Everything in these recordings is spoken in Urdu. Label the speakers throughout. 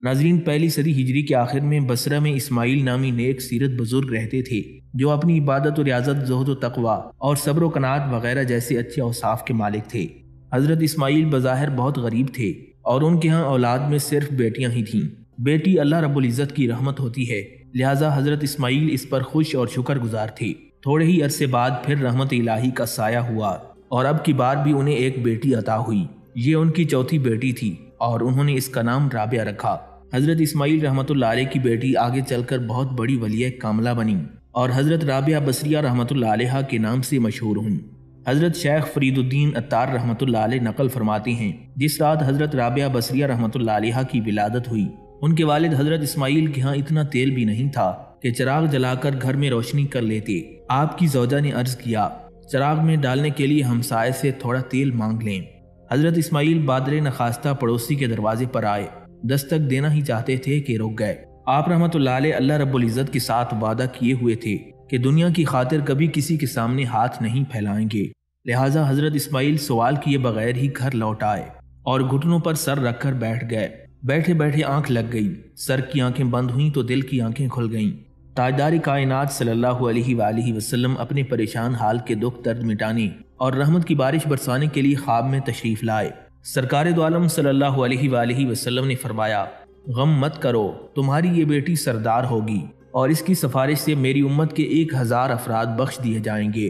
Speaker 1: ناظرین، پہلی صدی ہجری کے آخر میں بصرہ میں اسماعیل نامی نیک سیرت بزرگ رہتے تھے جو اپنی عبادت و ریاضت، زہد و تقوی اور صبر و قناعت وغیرہ جیسے اچھے اوصاف کے مالک تھے۔ حضرت اسماعیل بظاہر بہت غریب تھے اور ان کے ہاں اولاد میں صرف بیٹیاں ہی تھیں۔ بیٹی اللہ رب العزت کی رحمت ہوتی ہے، لہٰذا حضرت اسماعیل اس پر خوش اور شکر گزار تھے۔ تھوڑے ہی عرصے بعد پھر رحمت الہی کا سایہ ہوا اور اب کی بار بھی انہیں ایک بیٹی عطا ہوئی۔ یہ ان کی چوتھی بیٹی تھی اور انہوں نے اس کا نام رابعہ رکھا۔ حضرت اسماعیل رحمۃ اللہ علیہ کی بیٹی آگے چل کر بہت بڑی ولیہ کاملہ بنی اور حضرت رابعہ بصریہ رحمۃ اللہ علیہ کے نام سے مشہور ہوئیں۔ حضرت شیخ فرید الدین عطار رحمۃ اللہ علیہ نقل فرماتے ہیں، جس رات حضرت رابعہ بصریہ رحمۃ اللہ علیہ کی ولادت ہوئی، ان کے والد حضرت اسماعیل کے ہاں اتنا تیل بھی نہیں تھا کہ چراغ جلا کر گھر میں روشنی کر لیتے۔ آپ کی زوجہ نے عرض کیا، چراغ میں ڈالنے کے لیے ہمسائے سے تھوڑا تیل مانگ لیں۔ حضرت اسماعیل بادر نخواستہ پڑوسی کے دروازے پر آئے، دستک دینا ہی چاہتے تھے کہ رک گئے۔ آپ رحمۃ اللہ علیہ اللہ رب العزت کے ساتھ وعدہ کیے ہوئے تھے کہ دنیا کی خاطر کبھی کسی کے سامنے ہاتھ نہیں پھیلائیں گے، لہٰذا حضرت اسماعیل سوال کیے بغیر ہی گھر لوٹ آئے اور گھٹنوں پر سر رکھ کر بیٹھ گئے۔ بیٹھے بیٹھے آنکھ لگ گئی، سر کی آنکھیں بند ہوئیں تو دل کی آنکھیں کھل گئیں۔ تاجدار کائنات صلی اللہ علیہ وآلہ وسلم اپنے پریشان حال کے دکھ درد مٹانے اور رحمت کی بارش برسانے کے لیے خواب میں تشریف لائے۔ سرکار دو عالم صلی اللہ علیہ وآلہ وسلم نے فرمایا، غم مت کرو، تمہاری یہ بیٹی سردار ہوگی اور اس کی سفارش سے میری امت کے 1000 افراد بخش دیے جائیں گے۔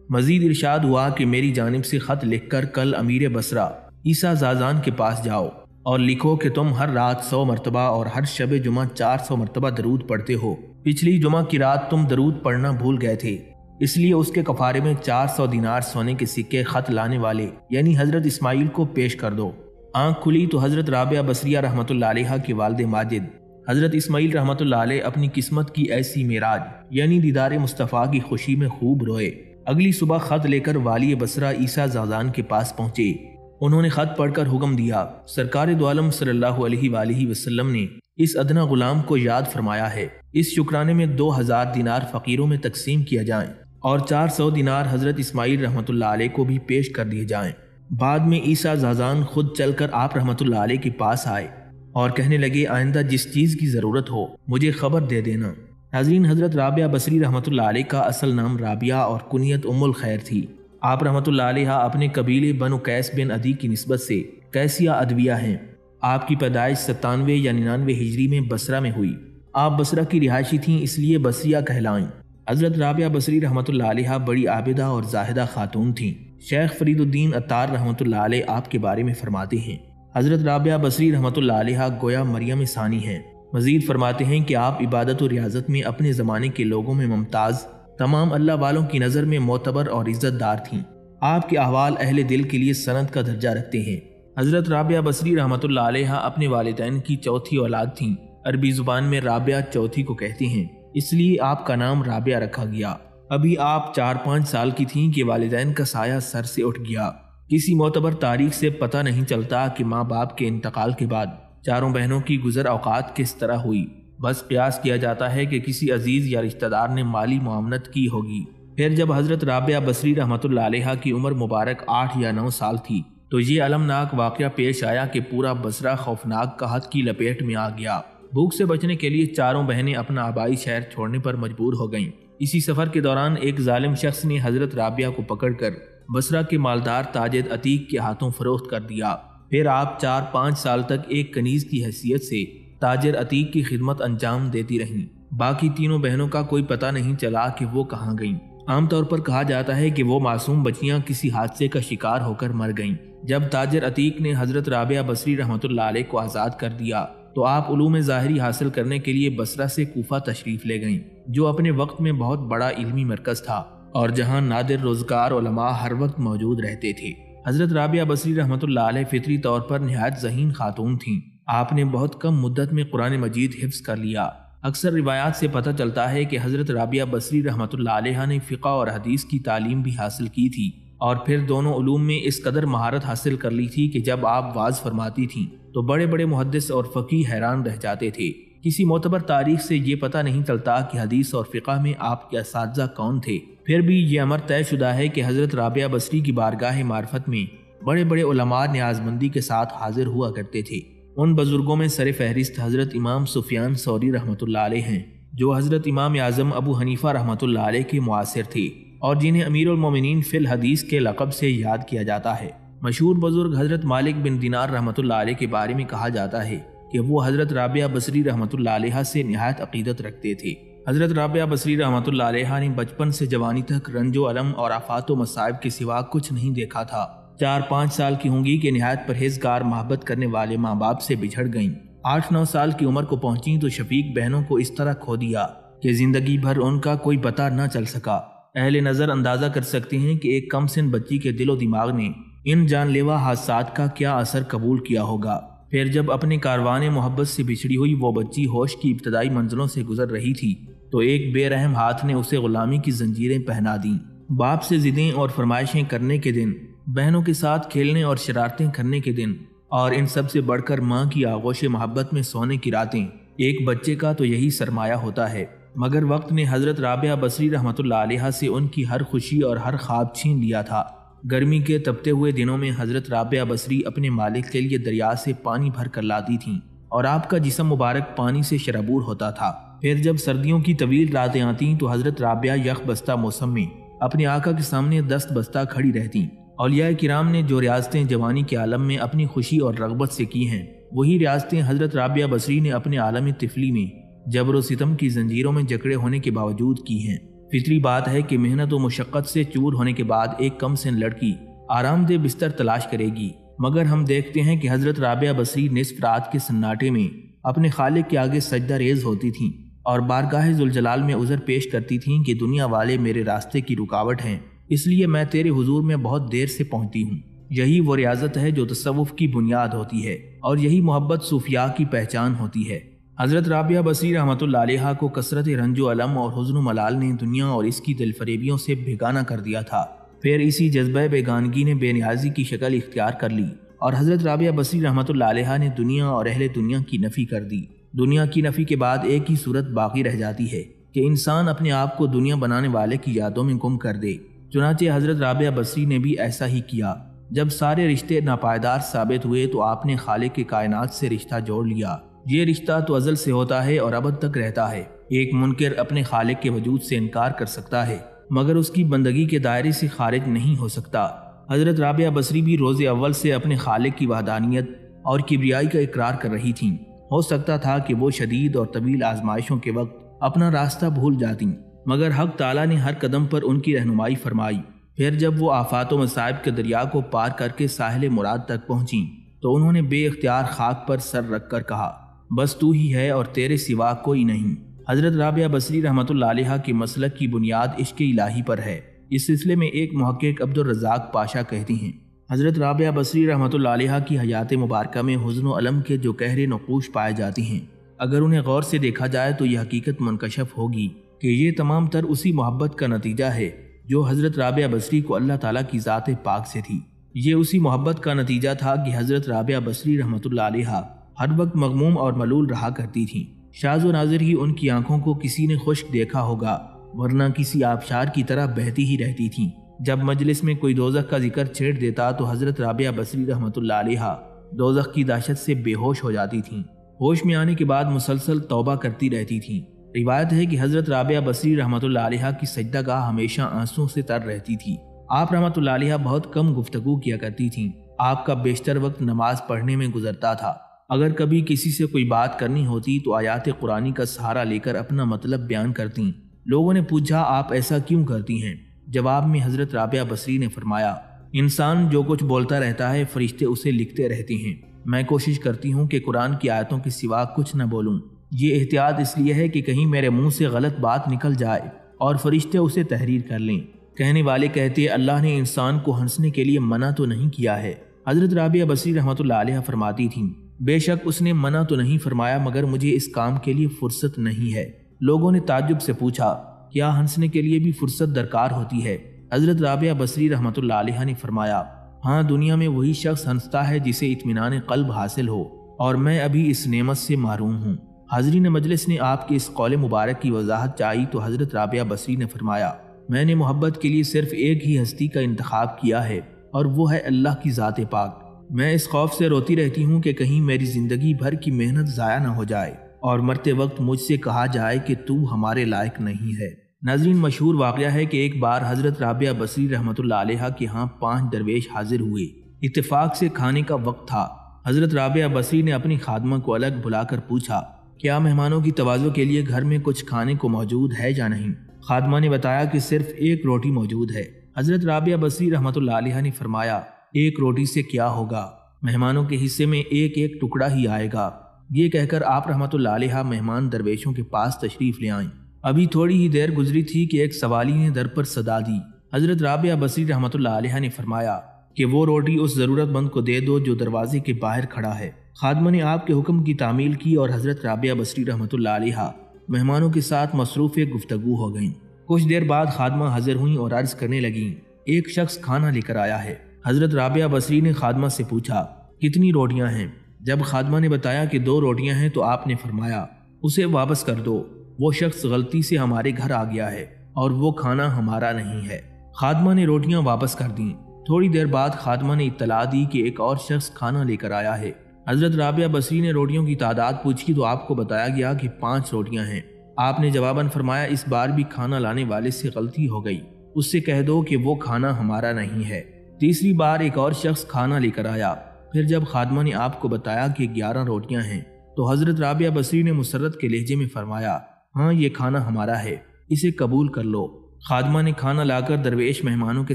Speaker 1: مزید ارشاد ہوا کہ میری جانب سے خط لکھ کر کل امیر بصرہ عیسیٰ زازان کے پاس جاؤ اور لکھو کہ تم ہر رات 100 مرتبہ اور ہر شب جمعہ 400 مرتبہ درود پڑھتے ہو۔ پچھلی جمعہ کی رات تم درود پڑھنا بھول گئے تھے، اس لیے اس کے کفارے میں 400 دینار سونے کے سکے خط لانے والے یعنی حضرت اسماعیل کو پیش کر دو۔ آنکھ کھلی تو حضرت رابعہ بصریہ رحمۃ اللہ علیہ کے والد ماجد حضرت اسماعیل رحمۃ اللہ علیہ اپنی قسمت کی ایسی معراج یعنی دیدار مصطفیٰ کی خوشی میں خوب روئے۔ اگلی صبح خط لے کر والی بصرہ عیسیٰ زازان کے پاس پہنچے۔ انہوں نے خط پڑھ کر حکم دیا، سرکار دو عالم صلی اللہ علیہ وآلہ وسلم نے اس ادنا غلام کو یاد فرمایا ہے، اس شکرانے میں 2000 دینار فقیروں میں تقسیم کیا جائیں اور 400 دینار حضرت اسماعیل رحمۃ اللہ علیہ کو بھی پیش کر دیے جائیں۔ بعد میں عیسیٰ زازان خود چل کر آپ رحمۃ اللہ علیہ کے پاس آئے اور کہنے لگے، آئندہ جس چیز کی ضرورت ہو مجھے خبر دے دینا۔ ناظرین، حضرت رابعہ بصری رحمۃ اللہ علیہ کا اصل نام رابعہ اور کنیت ام الخیر تھی۔ آپ رحمۃ اللہ علیہ اپنے قبیلے بنو قیس بن عدی کی نسبت سے قیسیہ ادویہ ہیں۔ آپ کی پیدائش 97 یا 99 ہجری میں بصرہ میں ہوئی۔ آپ بصرہ کی رہائشی تھیں، اس لیے بصریہ کہلائیں۔ حضرت رابعہ بصری رحمۃ اللہ علیہ بڑی عابدہ اور زاہدہ خاتون تھیں۔ شیخ فرید الدین عطار رحمۃ اللہ علیہ آپ کے بارے میں فرماتے ہیں، حضرت رابعہ بصری رحمۃ اللہ علیہ گویا مریم ثانی ہیں۔ مزید فرماتے ہیں کہ آپ عبادت و ریاضت میں اپنے زمانے کے لوگوں میں ممتاز، تمام اللہ والوں کی نظر میں معتبر اور عزت دار تھیں۔ آپ کے احوال اہل دل کے لیے سند کا درجہ رکھتے ہیں۔ حضرت رابعہ بصری رحمۃ اللہ علیہ اپنے والدین کی چوتھی اولاد تھیں۔ عربی زبان میں رابعہ چوتھی کو کہتے ہیں، اس لیے آپ کا نام رابعہ رکھا گیا۔ ابھی آپ 4-5 سال کی تھیں کہ والدین کا سایہ سر سے اٹھ گیا۔ کسی معتبر تاریخ سے پتہ نہیں چلتا کہ ماں باپ کے انتقال کے بعد چاروں بہنوں کی گزر اوقات کس طرح ہوئی، بس قیاس کیا جاتا ہے کہ کسی عزیز یا رشتہ دار نے مالی معاونت کی ہوگی۔ پھر جب حضرت رابعہ بصری رحمۃ اللہ علیہ کی عمر مبارک 8 یا 9 سال تھی تو یہ المناک واقعہ پیش آیا کہ پورا بصرہ خوفناک قحط کی لپیٹ میں آ گیا۔ بھوک سے بچنے کے لیے چاروں بہنیں اپنا آبائی شہر چھوڑنے پر مجبور ہو گئیں۔ اسی سفر کے دوران ایک ظالم شخص نے حضرت رابعہ کو پکڑ کر بصرہ کے مالدار تاجر عتیق کے ہاتھوں فروخت کر دیا۔ پھر آپ 4-5 سال تک ایک کنیز کی حیثیت سے تاجر عتیق کی خدمت انجام دیتی رہیں۔ باقی تینوں بہنوں کا کوئی پتہ نہیں چلا کہ وہ کہاں گئیں۔ عام طور پر کہا جاتا ہے کہ وہ معصوم بچیاں کسی حادثے کا شکار ہو کر مر گئیں۔ جب تاجر عتیق نے حضرت رابعہ بصری رحمۃ اللہ علیہ کو آزاد کر دیا تو آپ علوم ظاہری حاصل کرنے کے لیے بصرہ سے کوفہ تشریف لے گئیں، جو اپنے وقت میں بہت بڑا علمی مرکز تھا اور جہاں نادر روزگار علماء ہر وقت موجود رہتے تھے۔ حضرت رابعہ بصری رحمۃ اللہ علیہ فطری طور پر نہایت ذہین خاتون تھیں۔ آپ نے بہت کم مدت میں قرآن مجید حفظ کر لیا۔ اکثر روایات سے پتہ چلتا ہے کہ حضرت رابعہ بصری رحمۃ اللہ علیہ نے فقہ اور حدیث کی تعلیم بھی حاصل کی تھی اور پھر دونوں علوم میں اس قدر مہارت حاصل کر لی تھی کہ جب آپ واعظ فرماتی تھیں تو بڑے بڑے محدث اور فقیہ حیران رہ جاتے تھے۔ کسی معتبر تاریخ سے یہ پتہ نہیں چلتا کہ حدیث اور فقہ میں آپ کے اساتذہ کون تھے، پھر بھی یہ امر طے شدہ ہے کہ حضرت رابعہ بصری کی بارگاہ معرفت میں بڑے بڑے علماء نیازمندی کے ساتھ حاضر ہوا کرتے تھے۔ ان بزرگوں میں سر فہرست حضرت امام سفیان ثوری رحمۃ اللہ علیہ ہیں، جو حضرت امام اعظم ابو حنیفہ رحمۃ اللہ علیہ کے معاصر تھے اور جنہیں امیر المومنین فی الحدیث کے لقب سے یاد کیا جاتا ہے۔ مشہور بزرگ حضرت مالک بن دینار رحمۃ اللہ علیہ کے بارے میں کہا جاتا ہے کہ وہ حضرت رابعہ بصری رحمۃ اللہ علیہ سے نہایت عقیدت رکھتے تھے۔ حضرت رابعہ بصری رحمۃ اللہ علیہ نے بچپن سے جوانی تک رنج و الم اور آفات و مصائب کے سوا کچھ نہیں دیکھا تھا۔ 4-5 سال کی ہوں گی کہ نہایت پرہیزگار محبت کرنے والے ماں باپ سے بچھڑ گئیں۔ 8-9 سال کی عمر کو پہنچیں تو شفیق بہنوں کو اس طرح کھو دیا کہ زندگی بھر ان کا کوئی پتہ نہ چل سکا۔ اہل نظر اندازہ کر سکتے ہیں کہ ایک کم سن بچی کے دل و دماغ نے ان جان لیوا حادثات کا کیا اثر قبول کیا ہوگا۔ پھر جب اپنے کاروان محبت سے بچھڑی ہوئی وہ بچی ہوش کی ابتدائی منزلوں سے گزر رہی تھی تو ایک بے رحم ہاتھ نے اسے غلامی کی زنجیریں پہنا دیں۔ باپ سے ضدیں اور فرمائشیں کرنے کے دن، بہنوں کے ساتھ کھیلنے اور شرارتیں کرنے کے دن، اور ان سب سے بڑھ کر ماں کی آغوش محبت میں سونے کی راتیں، ایک بچے کا تو یہی سرمایہ ہوتا ہے۔ مگر وقت نے حضرت رابعہ بصری رحمۃ اللہ علیہ سے ان کی ہر خوشی اور ہر خواب چھین لیا تھا۔ گرمی کے تپتے ہوئے دنوں میں حضرت رابعہ بصری اپنے مالک کے لیے دریا سے پانی بھر کر لاتی تھیں اور آپ کا جسم مبارک پانی سے شرابور ہوتا تھا۔ پھر جب سردیوں کی طویل راتیں آتیں تو حضرت رابعہ یخ بستہ موسم میں اپنے آقا کے سامنے دست بستہ کھڑی رہتیں۔ اولیاء کرام نے جو ریاضتیں جوانی کے عالم میں اپنی خوشی اور رغبت سے کی ہیں، وہی ریاضتیں حضرت رابعہ بصری نے اپنے عالم طفلی میں جبر و ستم کی زنجیروں میں جکڑے ہونے کے باوجود کی ہیں۔ فطری بات ہے کہ محنت و مشقت سے چور ہونے کے بعد ایک کم سن لڑکی آرام دہ بستر تلاش کرے گی، مگر ہم دیکھتے ہیں کہ حضرت رابعہ بصری نصف رات کے سناٹے میں اپنے خالق کے آگے سجدہ ریز ہوتی تھیں اور بارگاہ ذوالجلال میں عذر پیش کرتی تھیں کہ دنیا والے میرے راستے کی رکاوٹ ہیں، اس لیے میں تیرے حضور میں بہت دیر سے پہنچتی ہوں۔ یہی وہ ریاضت ہے جو تصوف کی بنیاد ہوتی ہے اور یہی محبت صوفیاء کی پہچان ہوتی ہے۔ حضرت رابعہ بصری رحمۃ اللہ علیہ کو کثرت رنج و الم اور حزن و ملال نے دنیا اور اس کی دل فریبیوں سے بیگانہ کر دیا تھا۔ پھر اسی جذبہ بیگانگی نے بے نیازی کی شکل اختیار کر لی اور حضرت رابعہ بصری رحمۃ اللہ علیہ نے دنیا اور اہل دنیا کی نفی کر دی۔ دنیا کی نفی کے بعد ایک ہی صورت باقی رہ جاتی ہے کہ انسان اپنے آپ کو دنیا بنانے والے کی یادوں میں گم کر دے۔ چنانچہ حضرت رابعہ بصری نے بھی ایسا ہی کیا۔ جب سارے رشتے ناپائیدار ثابت ہوئے تو آپ نے خالق کے کائنات سے رشتہ جوڑ لیا۔ یہ رشتہ تو ازل سے ہوتا ہے اور ابد تک رہتا ہے۔ ایک منکر اپنے خالق کے وجود سے انکار کر سکتا ہے مگر اس کی بندگی کے دائرے سے خارج نہیں ہو سکتا۔ حضرت رابعہ بصری بھی روز اول سے اپنے خالق کی وحدانیت اور کبریائی کا اقرار کر رہی تھیں۔ ہو سکتا تھا کہ وہ شدید اور طویل آزمائشوں کے وقت اپنا راستہ بھول جاتیں، مگر حق تعالیٰ نے ہر قدم پر ان کی رہنمائی فرمائی۔ پھر جب وہ آفات و مصائب کے دریا کو پار کر کے ساحل مراد تک پہنچیں تو انہوں نے بے اختیار خاک پر سر رکھ کر کہا، بس تو ہی ہے اور تیرے سوا کوئی نہیں۔ حضرت رابعہ بصری رحمۃ اللہ علیہ کی مسلک کی بنیاد عشق الہی پر ہے۔ اس سلسلے میں ایک محقق عبد الرزاق پاشا کہتی ہیں، حضرت رابعہ بصری رحمۃ اللہ علیہ کی حیات مبارکہ میں حزن و الم کے جو گہرے نقوش پائے جاتے ہیں، اگر انہیں غور سے دیکھا جائے تو یہ حقیقت منکشف ہوگی کہ یہ تمام تر اسی محبت کا نتیجہ ہے جو حضرت رابعہ بصری کو اللہ تعالیٰ کی ذات پاک سے تھی۔ یہ اسی محبت کا نتیجہ تھا کہ حضرت رابعہ بصری رحمۃ اللہ علیہ ہر وقت مغموم اور ملول رہا کرتی تھیں۔ شاذ و نادر ہی ان کی آنکھوں کو کسی نے خشک دیکھا ہوگا، ورنہ کسی آبشار کی طرح بہتی ہی رہتی تھیں۔ جب مجلس میں کوئی دوزخ کا ذکر چھیڑ دیتا تو حضرت رابعہ بصری رحمۃ اللہ علیہ دوزخ کی دہشت سے بے ہوش ہو جاتی تھیں۔ ہوش میں آنے کے بعد مسلسل توبہ کرتی رہتی تھیں۔ روایت ہے کہ حضرت رابعہ بصری رحمۃ اللہ علیہ کی سجدہ گاہ ہمیشہ آنسوں سے تر رہتی تھی۔ آپ رحمۃ اللہ علیہ بہت کم گفتگو کیا کرتی تھیں۔ آپ کا بیشتر وقت نماز پڑھنے میں گزرتا تھا۔ اگر کبھی کسی سے کوئی بات کرنی ہوتی تو آیات قرآنی کا سہارا لے کر اپنا مطلب بیان کرتیں۔ لوگوں نے پوچھا، آپ ایسا کیوں کرتی ہیں؟ جواب میں حضرت رابعہ بصری نے فرمایا، انسان جو کچھ بولتا رہتا ہے فرشتے اسے لکھتے رہتے ہیں۔ میں کوشش کرتی ہوں کہ قرآن کی آیتوں کے سوا کچھ نہ بولوں۔ یہ احتیاط اس لیے ہے کہ کہیں میرے منہ سے غلط بات نکل جائے اور فرشتے اسے تحریر کر لیں۔ کہنے والے کہتے، اللہ نے انسان کو ہنسنے کے لیے منع تو نہیں کیا ہے۔ حضرت رابعہ بصری رحمۃ اللہ علیہ فرماتی تھیں، بے شک اس نے منع تو نہیں فرمایا مگر مجھے اس کام کے لیے فرصت نہیں ہے۔ لوگوں نے تعجب سے پوچھا، کیا ہنسنے کے لیے بھی فرصت درکار ہوتی ہے؟ حضرت رابعہ بصری رحمۃ اللہ علیہ نے فرمایا، ہاں، دنیا میں وہی شخص ہنستا ہے جسے اطمینان قلب حاصل ہو، اور میں ابھی اس نعمت سے محروم ہوں۔ حاضرین مجلس نے آپ کے اس قول مبارک کی وضاحت چاہی تو حضرت رابعہ بصری نے فرمایا، میں نے محبت کے لیے صرف ایک ہی ہستی کا انتخاب کیا ہے اور وہ ہے اللہ کی ذات پاک۔ میں اس خوف سے روتی رہتی ہوں کہ کہیں میری زندگی بھر کی محنت ضائع نہ ہو جائے اور مرتے وقت مجھ سے کہا جائے کہ تو ہمارے لائق نہیں ہے۔ ناظرین، مشہور واقعہ ہے کہ ایک بار حضرت رابعہ بصری رحمۃ اللہ علیہ کے ہاں 5 درویش حاضر ہوئے۔ اتفاق سے کھانے کا وقت تھا۔ حضرت رابعہ بصری نے اپنی خادمہ کو الگ بلا کر پوچھا، کیا مہمانوں کی توازو کے لیے گھر میں کچھ کھانے کو موجود ہے یا نہیں؟ خادمہ نے بتایا کہ صرف 1 روٹی موجود ہے۔ حضرت رابعہ بصری رحمۃ اللہ علیہ نے فرمایا، 1 روٹی سے کیا ہوگا، مہمانوں کے حصے میں 1 ٹکڑا ہی آئے گا۔ یہ کہہ کر آپ رحمۃ اللہ علیہ مہمان درویشوں کے پاس تشریف لے آئیں۔ ابھی تھوڑی ہی دیر گزری تھی کہ ایک سوالی نے در پر صدا دی۔ حضرت رابعہ بصری رحمۃ اللہ علیہ نے فرمایا کہ وہ روٹی اس ضرورت مند کو دے دو جو دروازے کے باہر کھڑا ہے۔ خادمہ نے آپ کے حکم کی تعمیل کی اور حضرت رابعہ بصری رحمۃ اللہ علیہ مہمانوں کے ساتھ مصروف گفتگو ہو گئیں۔ کچھ دیر بعد خادمہ حاضر ہوئیں اور عرض کرنے لگیں، ایک شخص کھانا لے کر آیا ہے۔ حضرت رابعہ بصری نے خادمہ سے پوچھا، کتنی روٹیاں ہیں؟ جب خادمہ نے بتایا کہ 2 روٹیاں ہیں تو آپ نے فرمایا، اسے واپس کر دو، وہ شخص غلطی سے ہمارے گھر آ گیا ہے اور وہ کھانا ہمارا نہیں ہے۔ خادمہ نے روٹیاں واپس کر دیں۔ تھوڑی دیر بعد خادمہ نے اطلاع دی کہ ایک اور شخص کھانا لے کر آیا ہے۔ حضرت رابعہ بصری نے روٹیوں کی تعداد پوچھی تو آپ کو بتایا گیا کہ 5 روٹیاں ہیں۔ آپ نے جواباً فرمایا، اس بار بھی کھانا لانے والے سے غلطی ہو گئی، اس سے کہہ دو کہ وہ کھانا ہمارا نہیں ہے۔ تیسری بار ایک اور شخص کھانا لے کر آیا۔ پھر جب خادمہ نے آپ کو بتایا کہ 11 روٹیاں ہیں تو حضرت رابعہ بصری نے مسرت کے لہجے میں فرمایا، ہاں یہ کھانا ہمارا ہے، اسے قبول کر لو۔ خادمہ نے کھانا لا کر درویش مہمانوں کے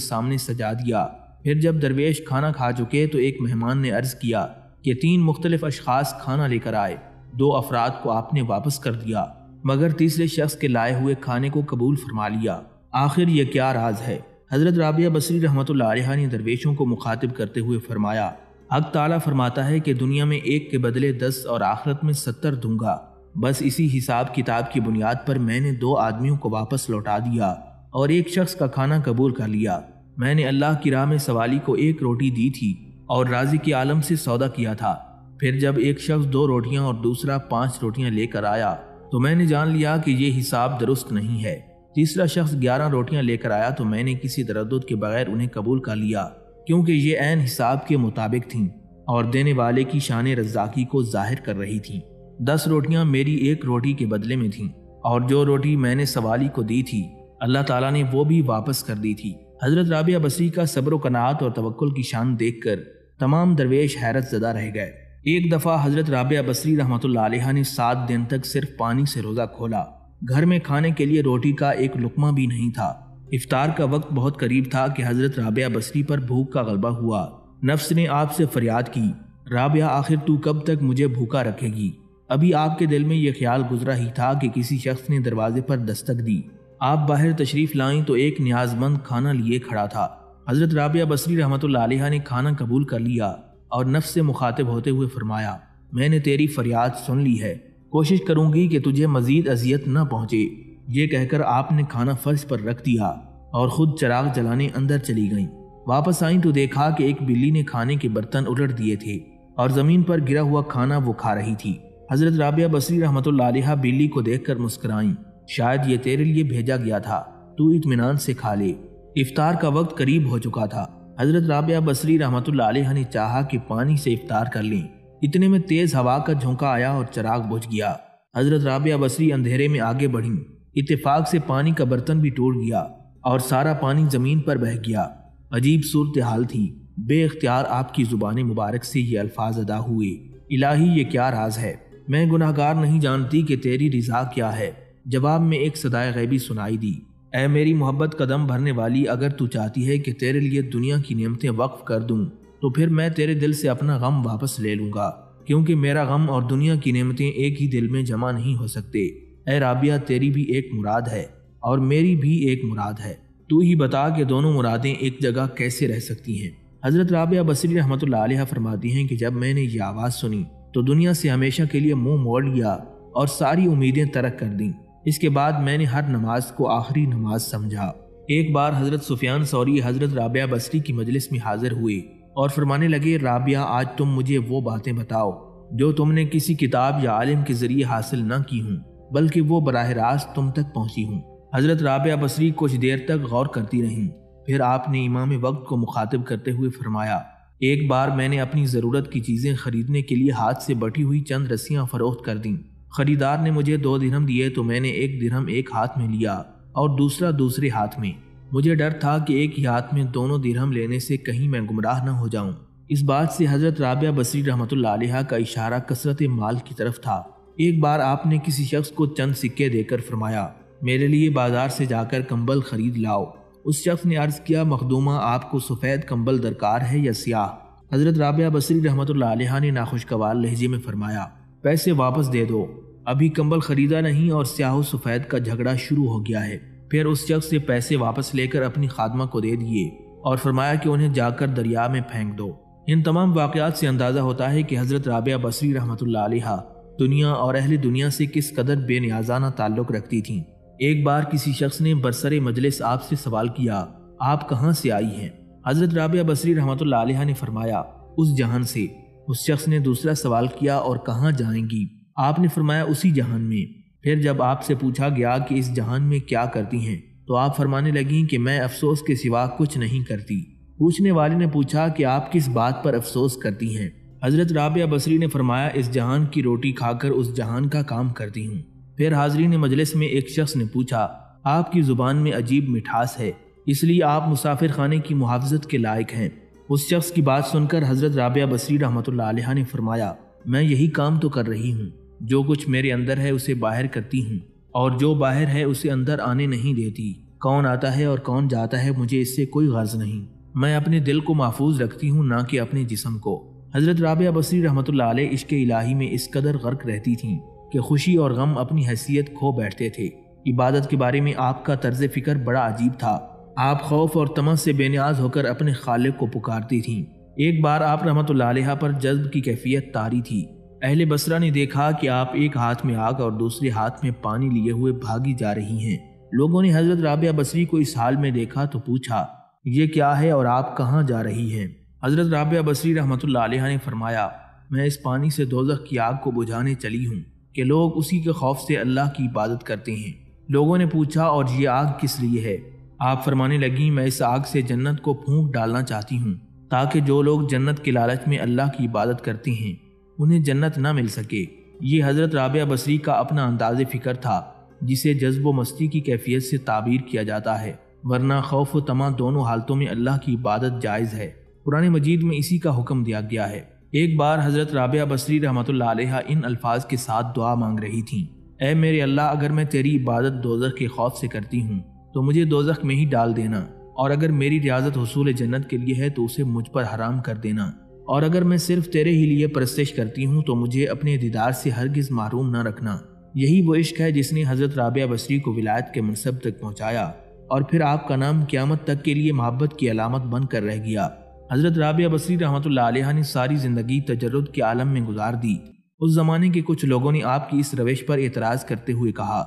Speaker 1: سامنے سجا دیا۔ پھر جب درویش کھانا کھا چکے تو ایک مہمان نے عرض کیا کہ 3 مختلف اشخاص کھانا لے کر آئے، 2 افراد کو آپ نے واپس کر دیا مگر تیسرے شخص کے لائے ہوئے کھانے کو قبول فرما لیا، آخر یہ کیا راز ہے؟ حضرت رابعہ بصری رحمۃ اللہ علیہ نے درویشوں کو مخاطب کرتے ہوئے فرمایا، حق تعالیٰ فرماتا ہے کہ دنیا میں 1 کے بدلے 10 اور آخرت میں 70 دوں گا۔ بس اسی حساب کتاب کی بنیاد پر میں نے 2 آدمیوں کو واپس لوٹا دیا اور ایک شخص کا کھانا قبول کر لیا۔ میں نے اللہ کی راہ میں سوالی کو 1 روٹی دی تھی اور راضی کے عالم سے سودا کیا تھا۔ پھر جب ایک شخص 2 روٹیاں اور دوسرا 5 روٹیاں لے کر آیا تو میں نے جان لیا کہ یہ حساب درست نہیں ہے۔ تیسرا شخص 11 روٹیاں لے کر آیا تو میں نے کسی تردد کے بغیر انہیں قبول کر لیا، کیونکہ یہ عین حساب کے مطابق تھیں اور دینے والے کی شان رزاقی کو ظاہر کر رہی تھیں۔ 10 روٹیاں میری 1 روٹی کے بدلے میں تھیں اور جو روٹی میں نے سوالی کو دی تھی اللہ تعالیٰ نے وہ بھی واپس کر دی تھی۔ حضرت رابعہ بصری کا صبر و قناعت اور توکل کی شان دیکھ کر تمام درویش حیرت زدہ رہ گئے۔ ایک دفعہ حضرت رابعہ بصری رحمۃ اللہ علیہ نے 7 دن تک صرف پانی سے روزہ کھولا۔ گھر میں کھانے کے لیے روٹی کا ایک لقمہ بھی نہیں تھا۔ افطار کا وقت بہت قریب تھا کہ حضرت رابعہ بصری پر بھوک کا غلبہ ہوا۔ نفس نے آپ سے فریاد کی، رابعہ آخر تو کب تک مجھے بھوکا رکھے گی؟ ابھی آپ کے دل میں یہ خیال گزرا ہی تھا کہ کسی شخص نے دروازے پر دستک دی۔ آپ باہر تشریف لائیں تو ایک نیاز مند کھانا لیے کھڑا تھا۔ حضرت رابعہ بصری رحمۃ اللہ علیہ نے کھانا قبول کر لیا اور نفس سے مخاطب ہوتے ہوئے فرمایا، میں نے تیری فریاد سن لی ہے، کوشش کروں گی کہ تجھے مزید اذیت نہ پہنچے۔ یہ کہہ کر آپ نے کھانا فرش پر رکھ دیا اور خود چراغ جلانے اندر چلی گئیں۔ واپس آئیں تو دیکھا کہ ایک بلی نے کھانے کے برتن الٹ دیے تھے اور زمین پر گرا ہوا کھانا وہ کھا رہی تھی۔ حضرت رابعہ بصری رحمۃ اللہ علیہ بلی کو دیکھ کر مسکرائیں، شاید یہ تیرے لیے بھیجا گیا تھا، تو اطمینان سے کھا لے۔ افطار کا وقت قریب ہو چکا تھا۔ حضرت رابعہ بصری رحمۃ اللہ علیہ نے چاہا کہ پانی سے افطار کر لیں، اتنے میں تیز ہوا کا جھونکا آیا اور چراغ بجھ گیا۔ حضرت رابعہ بصری اندھیرے میں آگے بڑھیں۔ اتفاق سے پانی کا برتن بھی ٹوٹ گیا اور سارا پانی زمین پر بہہ گیا۔ عجیب صورتحال تھی۔ بے اختیار آپ کی زبان مبارک سے یہ الفاظ ادا ہوئے، الہی یہ کیا راز ہے؟ میں گناہگار نہیں جانتی کہ تیری رضا کیا ہے۔ جواب میں ایک صدائے غیبی سنائی دی، اے میری محبت قدم بھرنے والی، اگر تو چاہتی ہے کہ تیرے لیے دنیا کی نعمتیں وقف کر دوں تو پھر میں تیرے دل سے اپنا غم واپس لے لوں گا، کیونکہ میرا غم اور دنیا کی نعمتیں ایک ہی دل میں جمع نہیں ہو سکتے۔ اے رابعہ، تیری بھی ایک مراد ہے اور میری بھی ایک مراد ہے، تو ہی بتا کہ دونوں مرادیں ایک جگہ کیسے رہ سکتی ہیں؟ حضرت رابعہ بصری رحمۃ اللہ علیہ فرماتی ہیں کہ جب میں نے یہ آواز سنی تو دنیا سے ہمیشہ کے لیے منہ موڑ لیا اور ساری امیدیں ترک کر دیں۔ اس کے بعد میں نے ہر نماز کو آخری نماز سمجھا۔ ایک بار حضرت سفیان ثوری حضرت رابعہ بصری کی مجلس میں حاضر ہوئے اور فرمانے لگے، رابعہ، آج تم مجھے وہ باتیں بتاؤ جو تم نے کسی کتاب یا عالم کے ذریعے حاصل نہ کی ہوں بلکہ وہ براہ راست تم تک پہنچی ہوں۔ حضرت رابعہ بصری کچھ دیر تک غور کرتی رہیں، پھر آپ نے امام وقت کو مخاطب کرتے ہوئے فرمایا، ایک بار میں نے اپنی ضرورت کی چیزیں خریدنے کے لیے ہاتھ سے بٹی ہوئی چند رسیاں فروخت کر دیں۔ خریدار نے مجھے 2 درہم دیے تو میں نے 1 درہم ایک ہاتھ میں لیا اور دوسرا دوسرے ہاتھ میں۔ مجھے ڈر تھا کہ ایک ہی ہاتھ میں دونوں درہم لینے سے کہیں میں گمراہ نہ ہو جاؤں۔ اس بات سے حضرت رابعہ بصری رحمۃ اللہ علیہ کا اشارہ کثرت مال کی طرف تھا۔ ایک بار آپ نے کسی شخص کو چند سکے دے کر فرمایا، میرے لیے بازار سے جا کر کمبل خرید لاؤ۔ اس شخص نے عرض کیا، مخدومہ آپ کو سفید کمبل درکار ہے یا سیاہ؟ حضرت رابعہ بصری رحمۃ اللہ علیہ نے ناخوشگوار لہجے میں فرمایا، پیسے واپس دے دو، ابھی کمبل خریدا نہیں اور سیاہ و سفید کا جھگڑا شروع ہو گیا ہے۔ پھر اس شخص سے پیسے واپس لے کر اپنی خادمہ کو دے دیے اور فرمایا کہ انہیں جا کر دریا میں پھینک دو۔ ان تمام واقعات سے اندازہ ہوتا ہے کہ حضرت رابعہ بصری رحمۃ اللہ علیہ دنیا اور اہل دنیا سے کس قدر بے نیازانہ تعلق رکھتی تھیں۔ ایک بار کسی شخص نے برسر مجلس آپ سے سوال کیا، آپ کہاں سے آئی ہیں؟ حضرت رابعہ بصری رحمۃ اللہ علیہ نے فرمایا، اس جہان سے۔ اس شخص نے دوسرا سوال کیا، اور کہاں جائیں گی؟ آپ نے فرمایا، اسی جہان میں۔ پھر جب آپ سے پوچھا گیا کہ اس جہان میں کیا کرتی ہیں تو آپ فرمانے لگیں کہ میں افسوس کے سوا کچھ نہیں کرتی۔ پوچھنے والے نے پوچھا کہ آپ کس بات پر افسوس کرتی ہیں؟ حضرت رابعہ بصری نے فرمایا، اس جہان کی روٹی کھا کر اس جہان کا کام کرتی ہوں۔ پھر حاضرین مجلس میں ایک شخص نے پوچھا، آپ کی زبان میں عجیب مٹھاس ہے، اس لیے آپ مسافر خانے کی محافظت کے لائق ہیں۔ اس شخص کی بات سن کر حضرت رابعہ بصری رحمۃ اللہ علیہ نے فرمایا، میں یہی کام تو کر رہی ہوں، جو کچھ میرے اندر ہے اسے باہر کرتی ہوں، اور جو باہر ہے اسے اندر آنے نہیں دیتی۔ کون آتا ہے اور کون جاتا ہے مجھے اس سے کوئی غرض نہیں۔ میں اپنے دل کو محفوظ رکھتی ہوں، نہ کہ اپنے جسم کو۔ حضرت رابعہ بصری رحمۃ اللہ علیہ عشق الہی میں اس قدر غرق رہتی تھیں کہ خوشی اور غم اپنی حیثیت کھو بیٹھتے تھے۔ عبادت کے بارے میں آپ کا طرز فکر بڑا عجیب تھا۔ آپ خوف اور طمع سے بے نیاز ہو کر اپنے خالق کو پکارتی تھیں۔ ایک بار آپ رحمۃ اللہ علیہ پر جذب کی کیفیت طاری تھی۔ اہل بصرہ نے دیکھا کہ آپ ایک ہاتھ میں آگ اور دوسرے ہاتھ میں پانی لیے ہوئے بھاگی جا رہی ہیں۔ لوگوں نے حضرت رابعہ بصری کو اس حال میں دیکھا تو پوچھا، یہ کیا ہے اور آپ کہاں جا رہی ہیں؟ حضرت رابعہ بصری رحمۃ اللہ علیہ نے فرمایا، میں اس پانی سے دوزخ کی آگ کو بجھانے چلی ہوں کہ لوگ اسی کے خوف سے اللہ کی عبادت کرتے ہیں۔ لوگوں نے پوچھا، اور یہ آگ کس لیے ہے؟ آپ فرمانے لگیں، میں اس آگ سے جنت کو پھونک ڈالنا چاہتی ہوں تاکہ جو لوگ جنت کے لالچ میں اللہ کی عبادت کرتے ہیں انہیں جنت نہ مل سکے۔ یہ حضرت رابعہ بصری کا اپنا انداز فکر تھا جسے جذب و مستی کی کیفیت سے تعبیر کیا جاتا ہے، ورنہ خوف و طمع دونوں حالتوں میں اللہ کی عبادت جائز ہے۔ قرآن مجید میں اسی کا حکم دیا گیا ہے۔ ایک بار حضرت رابعہ بصری رحمۃ اللہ علیہ ان الفاظ کے ساتھ دعا مانگ رہی تھیں، اے میرے اللہ، اگر میں تیری عبادت دوزخ کے خوف سے کرتی ہوں تو مجھے دوزخ میں ہی ڈال دینا، اور اگر میری ریاضت حصول جنت کے لیے ہے تو اسے مجھ پر حرام کر دینا، اور اگر میں صرف تیرے ہی لیے پرستش کرتی ہوں تو مجھے اپنے دیدار سے ہرگز محروم نہ رکھنا۔ یہی وہ عشق ہے جس نے حضرت رابعہ بصری کو ولایت کے منصب تک پہنچایا، اور پھر آپ کا نام قیامت تک کے لیے محبت کی علامت بن کر رہ گیا۔ حضرت رابعہ بصری رحمۃ اللہ علیہ نے ساری زندگی تجرد کے عالم میں گزار دی۔ اس زمانے کے کچھ لوگوں نے آپ کی اس روش پر اعتراض کرتے ہوئے کہا،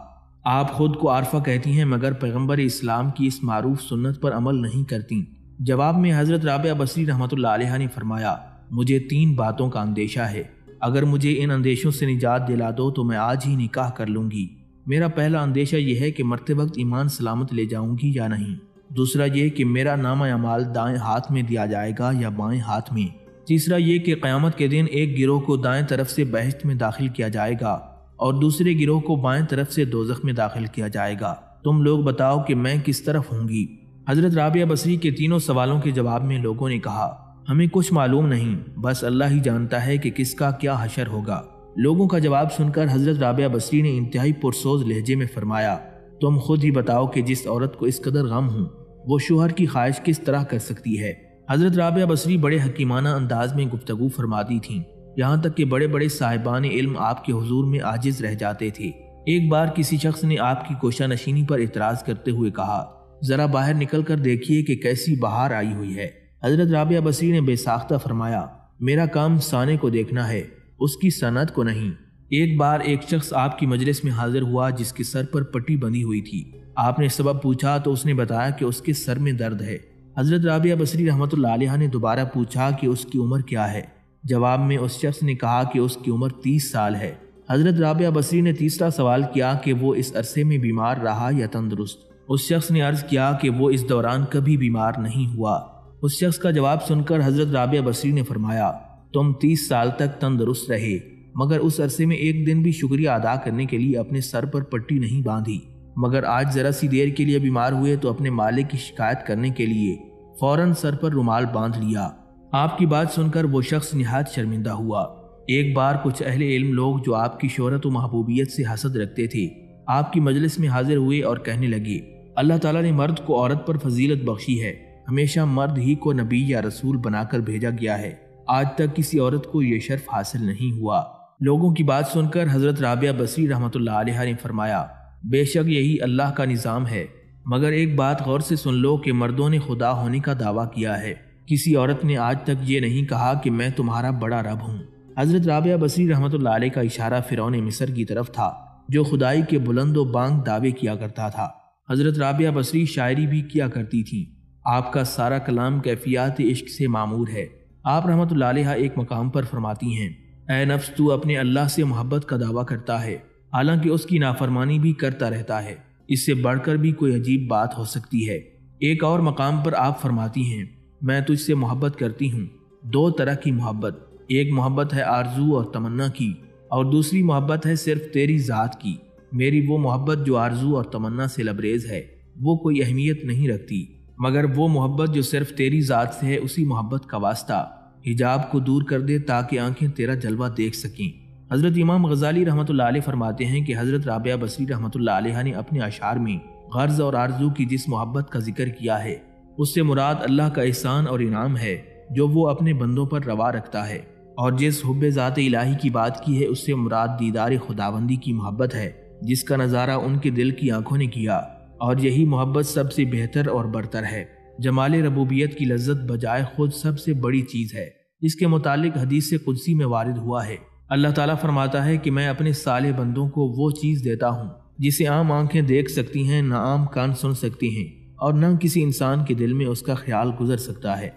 Speaker 1: آپ خود کو عارفہ کہتی ہیں مگر پیغمبر اسلام کی اس معروف سنت پر عمل نہیں کرتی۔ جواب میں حضرت رابعہ بصری رحمۃ اللہ علیہ نے فرمایا، مجھے 3 باتوں کا اندیشہ ہے، اگر مجھے ان اندیشوں سے نجات دلا دو تو میں آج ہی نکاح کر لوں گی۔ میرا پہلا اندیشہ یہ ہے کہ مرتے وقت ایمان سلامت لے جاؤں گی یا نہیں۔ دوسرا یہ کہ میرا نامہ اعمال دائیں ہاتھ میں دیا جائے گا یا بائیں ہاتھ میں۔ تیسرا یہ کہ قیامت کے دن ایک گروہ کو دائیں طرف سے بہشت میں داخل کیا جائے گا اور دوسرے گروہ کو بائیں طرف سے دوزخ میں داخل کیا جائے گا۔ تم لوگ بتاؤ کہ میں کس طرف ہوں گی؟ حضرت رابعہ بصری کے تینوں سوالوں کے جواب میں لوگوں نے کہا، ہمیں کچھ معلوم نہیں، بس اللہ ہی جانتا ہے کہ کس کا کیا حشر ہوگا۔ لوگوں کا جواب سن کر حضرت رابعہ بصری نے انتہائی پرسوز لہجے میں فرمایا، تم خود ہی بتاؤ کہ جس عورت کو اس قدر غم ہوں وہ شوہر کی خواہش کس طرح کر سکتی ہے؟ حضرت رابعہ بصری بڑے حکیمانہ انداز میں گفتگو فرماتی تھیں، یہاں تک کہ بڑے بڑے صاحبان علم آپ کے حضور میں عاجز رہ جاتے تھے۔ ایک بار کسی شخص نے آپ کی کوشہ نشینی پر اعتراض کرتے ہوئے کہا، ذرا باہر نکل کر دیکھیے کہ کیسی بہار آئی ہوئی ہے۔ حضرت رابعہ بصری نے بے ساختہ فرمایا، میرا کام سانے کو دیکھنا ہے، اس کی صنعت کو نہیں۔ ایک بار ایک شخص آپ کی مجلس میں حاضر ہوا جس کے سر پر پٹی بندھی ہوئی تھی۔ آپ نے سبب پوچھا تو اس نے بتایا کہ اس کے سر میں درد ہے۔ حضرت رابعہ بصری رحمۃ اللہ علیہ نے دوبارہ پوچھا کہ اس کی عمر کیا ہے؟ جواب میں اس شخص نے کہا کہ اس کی عمر 30 سال ہے۔ حضرت رابعہ بصری نے تیسرا سوال کیا کہ وہ اس عرصے میں بیمار رہا یا تندرست؟ اس شخص نے عرض کیا کہ وہ اس دوران کبھی بیمار نہیں ہوا۔ اس شخص کا جواب سن کر حضرت رابعہ بصری نے فرمایا تم 30 سال تک تندرست رہے مگر اس عرصے میں ایک دن بھی شکریہ ادا کرنے کے لیے اپنے سر پر پٹی نہیں باندھی، مگر آج ذرا سی دیر کے لیے بیمار ہوئے تو اپنے مالک کی شکایت کرنے کے لیے فوراً سر پر رومال باندھ لیا۔ آپ کی بات سن کر وہ شخص نہایت شرمندہ ہوا۔ ایک بار کچھ اہل علم لوگ جو آپ کی شہرت و محبوبیت سے حسد رکھتے تھے آپ کی مجلس میں حاضر ہوئے اور کہنے لگے اللہ تعالیٰ نے مرد کو عورت پر فضیلت بخشی ہے، ہمیشہ مرد ہی کو نبی یا رسول بنا کر بھیجا گیا ہے، آج تک کسی عورت کو یہ شرف حاصل نہیں ہوا۔ لوگوں کی بات سن کر حضرت رابعہ بصری رحمۃ اللہ علیہ نے فرمایا بے شک یہی اللہ کا نظام ہے، مگر ایک بات غور سے سن لو کہ مردوں نے خدا ہونے کا دعویٰ کیا ہے، کسی عورت نے آج تک یہ نہیں کہا کہ میں تمہارا بڑا رب ہوں۔ حضرت رابعہ بصری رحمۃ اللہ علیہ کا اشارہ فرعون مصر کی طرف تھا جو خدائی کے بلند و بانگ دعوے کیا کرتا تھا۔ حضرت رابعہ بصری شاعری بھی کیا کرتی تھی۔ آپ کا سارا کلام کیفیات عشق سے معمور ہے۔ آپ رحمۃ اللہ علیہ ایک مقام پر فرماتی ہیں اے نفس تو اپنے اللہ سے محبت کا دعویٰ کرتا ہے حالانکہ اس کی نافرمانی بھی کرتا رہتا ہے، اس سے بڑھ کر بھی کوئی عجیب بات ہو سکتی ہے۔ ایک اور مقام پر آپ فرماتی ہیں میں تجھ سے محبت کرتی ہوں، دو طرح کی محبت، ایک محبت ہے آرزو اور تمنا کی اور دوسری محبت ہے صرف تیری ذات کی۔ میری وہ محبت جو آرزو اور تمنا سے لبریز ہے وہ کوئی اہمیت نہیں رکھتی، مگر وہ محبت جو صرف تیری ذات سے ہے اسی محبت کا واسطہ حجاب کو دور کر دے تاکہ آنکھیں تیرا جلوہ دیکھ سکیں۔ حضرت امام غزالی رحمۃ اللہ علیہ فرماتے ہیں کہ حضرت رابعہ بصری رحمۃ اللہ علیہ نے اپنے اشعار میں غرض اور آرزو کی جس محبت کا ذکر کیا ہے اس سے مراد اللہ کا احسان اور انعام ہے جو وہ اپنے بندوں پر روا رکھتا ہے، اور جس حب ذات الہی کی بات کی ہے اس سے مراد دیدار خداوندی کی محبت ہے جس کا نظارہ ان کے دل کی آنکھوں نے کیا، اور یہی محبت سب سے بہتر اور برتر ہے۔ جمال ربوبیت کی لذت بجائے خود سب سے بڑی چیز ہے۔ اس کے متعلق حدیث قدسی میں وارد ہوا ہے اللہ تعالیٰ فرماتا ہے کہ میں اپنے صالح بندوں کو وہ چیز دیتا ہوں جسے عام آنکھیں دیکھ سکتی ہیں، نہ عام کان سن سکتی ہیں، اور نہ کسی انسان کے دل میں اس کا خیال گزر سکتا ہے۔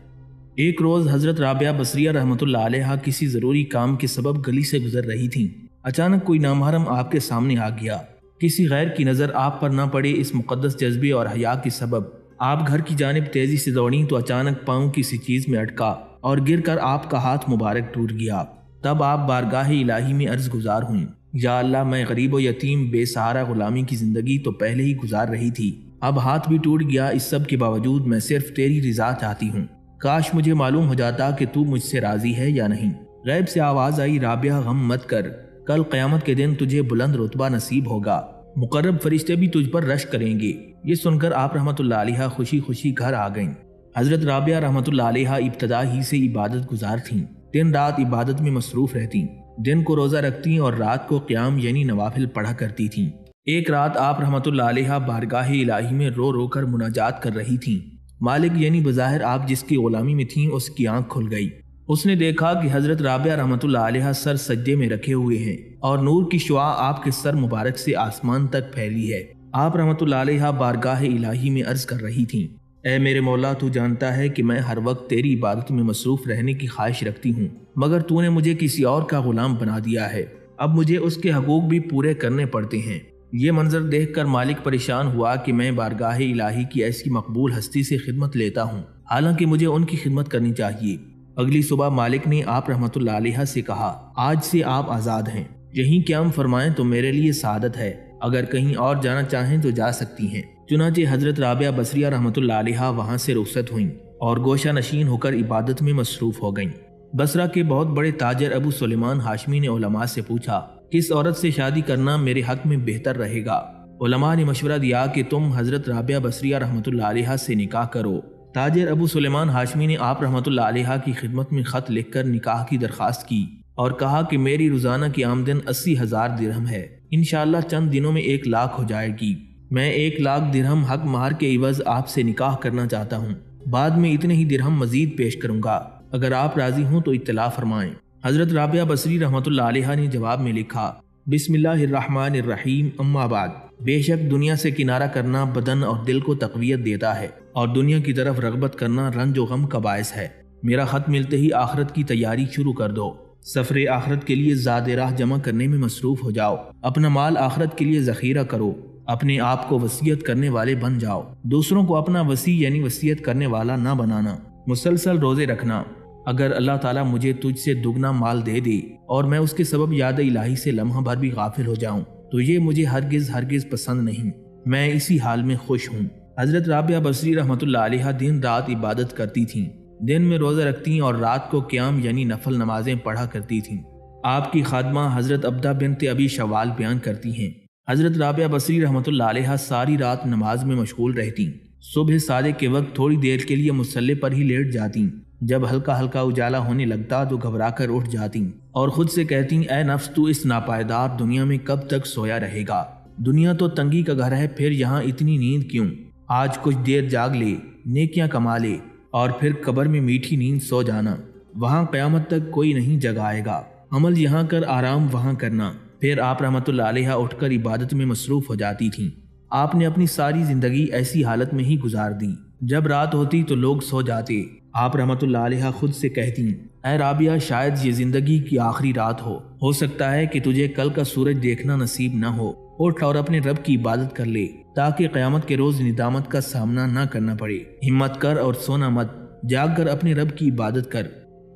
Speaker 1: ایک روز حضرت رابعہ بصریہ رحمۃ اللہ علیہ کسی ضروری کام کے سبب گلی سے گزر رہی تھیں۔ اچانک کوئی نامحرم آپ کے سامنے آ گیا۔ کسی غیر کی نظر آپ پر نہ پڑے اس مقدس جذبے اور حیا کے سبب آپ گھر کی جانب تیزی سے دوڑیں تو اچانک پاؤں کسی چیز میں اٹکا اور گر کر آپ کا ہاتھ مبارک ٹوٹ گیا۔ تب آپ بارگاہ الہی میں عرض گزار ہوئیں یا اللہ میں غریب و یتیم بے سہارا غلامی کی زندگی تو پہلے ہی گزار رہی تھی، اب ہاتھ بھی ٹوٹ گیا، اس سب کے باوجود میں صرف تیری رضا چاہتی ہوں، کاش مجھے معلوم ہو جاتا کہ تو مجھ سے راضی ہے یا نہیں۔ غیب سے آواز آئی رابعہ غم مت کر، کل قیامت کے دن تجھے بلند رتبہ نصیب ہوگا، مقرب فرشتے بھی تجھ پر رشک کریں گے۔ یہ سن کر آپ رحمۃ اللہ علیہ خوشی خوشی گھر آ گئیں۔ حضرت رابعہ رحمۃ اللہ علیہ ابتدا ہی سے عبادت گزار تھیں، دن رات عبادت میں مصروف رہتیں، دن کو روزہ رکھتیں اور رات کو قیام یعنی نوافل پڑھا کرتی تھیں۔ ایک رات آپ رحمۃ اللہ علیہ بارگاہ الہی میں رو رو کر مناجات کر رہی تھیں۔ مالک یعنی بظاہر آپ جس کی غلامی میں تھیں اس کی آنکھ کھل گئی۔ اس نے دیکھا کہ حضرت رابعہ رحمۃ اللہ علیہ سر سجدے میں رکھے ہوئے ہیں اور نور کی شعاع آپ کے سر مبارک سے آسمان تک پھیلی ہے۔ آپ رحمۃ اللہ علیہ بارگاہ الہی میں عرض کر رہی تھیں اے میرے مولا تو جانتا ہے کہ میں ہر وقت تیری عبادت میں مصروف رہنے کی خواہش رکھتی ہوں، مگر تو نے مجھے کسی اور کا غلام بنا دیا ہے، اب مجھے اس کے حقوق بھی پورے کرنے پڑتے ہیں۔ یہ منظر دیکھ کر مالک پریشان ہوا کہ میں بارگاہ الہی کی ایسی مقبول ہستی سے خدمت لیتا ہوں حالانکہ مجھے ان کی خدمت کرنی چاہیے۔ اگلی صبح مالک نے آپ رحمۃ اللہ علیہ سے کہا آج سے آپ آزاد ہیں، یہیں قیام فرمائیں تو میرے لیے سعادت ہے، اگر کہیں اور جانا چاہیں تو جا سکتی ہیں۔ چنانچہ حضرت رابعہ بصریہ رحمۃ اللہ علیہ وہاں سے رخصت ہوئیں اور گوشہ نشین ہو کر عبادت میں مصروف ہو گئیں۔ بصرہ کے بہت بڑے تاجر ابو سلیمان ہاشمی نے علماء سے پوچھا کس عورت سے شادی کرنا میرے حق میں بہتر رہے گا؟ علماء نے مشورہ دیا کہ تم حضرت رابعہ بصریہ رحمۃ اللہ علیہ سے نکاح کرو۔ تاجر ابو سلیمان ہاشمی نے آپ رحمۃ اللہ علیہ کی خدمت میں خط لکھ کر نکاح کی درخواست کی اور کہا کہ میری روزانہ کی آمدن 80,000 درہم ہے، انشاءاللہ چند دنوں میں 1 لاکھ ہو جائے گی، میں 1 لاکھ درہم حق مہر کے عوض آپ سے نکاح کرنا چاہتا ہوں، بعد میں اتنے ہی درہم مزید پیش کروں گا، اگر آپ راضی ہوں تو اطلاع فرمائیں۔ حضرت رابعہ بصری رحمۃ اللہ علیہ نے جواب میں لکھا بسم اللہ الرحمن الرحیم، اما بعد، بے شک دنیا سے کنارہ کرنا بدن اور دل کو تقویت دیتا ہے اور دنیا کی طرف رغبت کرنا رنج و غم کا باعث ہے۔ میرا خط ملتے ہی آخرت کی تیاری شروع کر دو، سفر آخرت کے لیے زاد راہ جمع کرنے میں مصروف ہو جاؤ، اپنا مال آخرت کے لیے ذخیرہ کرو، اپنے آپ کو وصیت کرنے والے بن جاؤ، دوسروں کو اپنا وصی یعنی وصیت کرنے والا نہ بنانا، مسلسل روزے رکھنا۔ اگر اللہ تعالیٰ مجھے تجھ سے دگنا مال دے دے اور میں اس کے سبب یاد الہی سے لمحہ بھر بھی غافل ہو جاؤں تو یہ مجھے ہرگز پسند نہیں، میں اسی حال میں خوش ہوں۔ حضرت رابعہ بصری رحمۃ اللہ علیہ دن رات عبادت کرتی تھیں، دن میں روزہ رکھتی اور رات کو قیام یعنی نفل نمازیں پڑھا کرتی تھیں۔ آپ کی خادمہ حضرت عبدہ بنت ابی شوال بیان کرتی ہیں، حضرت رابعہ بصری رحمۃ اللہ علیہ ساری رات نماز میں مشغول رہتی، صبح صادق کے وقت تھوڑی دیر کے لیے مصلی پر ہی لیٹ جاتی، جب ہلکا ہلکا اجالا ہونے لگتا تو گھبرا کر اٹھ جاتی اور خود سے کہتی، اے نفس تو اس ناپائیدار دنیا میں کب تک سویا رہے گا؟ دنیا تو تنگی کا گھر ہے، پھر یہاں اتنی نیند کیوں؟ آج کچھ دیر جاگ لے، نیکیاں کما لے اور پھر قبر میں میٹھی نیند سو جانا، وہاں قیامت تک کوئی نہیں جگائے گا، عمل یہاں کر آرام وہاں کرنا۔ پھر آپ رحمۃ اللہ علیہ اٹھ کر عبادت میں مصروف ہو جاتی تھیں۔ آپ نے اپنی ساری زندگی ایسی حالت میں ہی گزار دی، جب رات ہوتی تو لوگ سو جاتے۔ آپ رحمۃ اللہ علیہ خود سے کہتی، اے رابعہ شاید یہ زندگی کی آخری رات ہو سکتا ہے کہ تجھے کل کا سورج دیکھنا نصیب نہ ہو، اٹھ اور اپنے رب کی عبادت کر لے تاکہ قیامت کے روز ندامت کا سامنا نہ کرنا پڑے۔ ہمت کر اور سونا مت، جاگ کر اپنے رب کی عبادت کر۔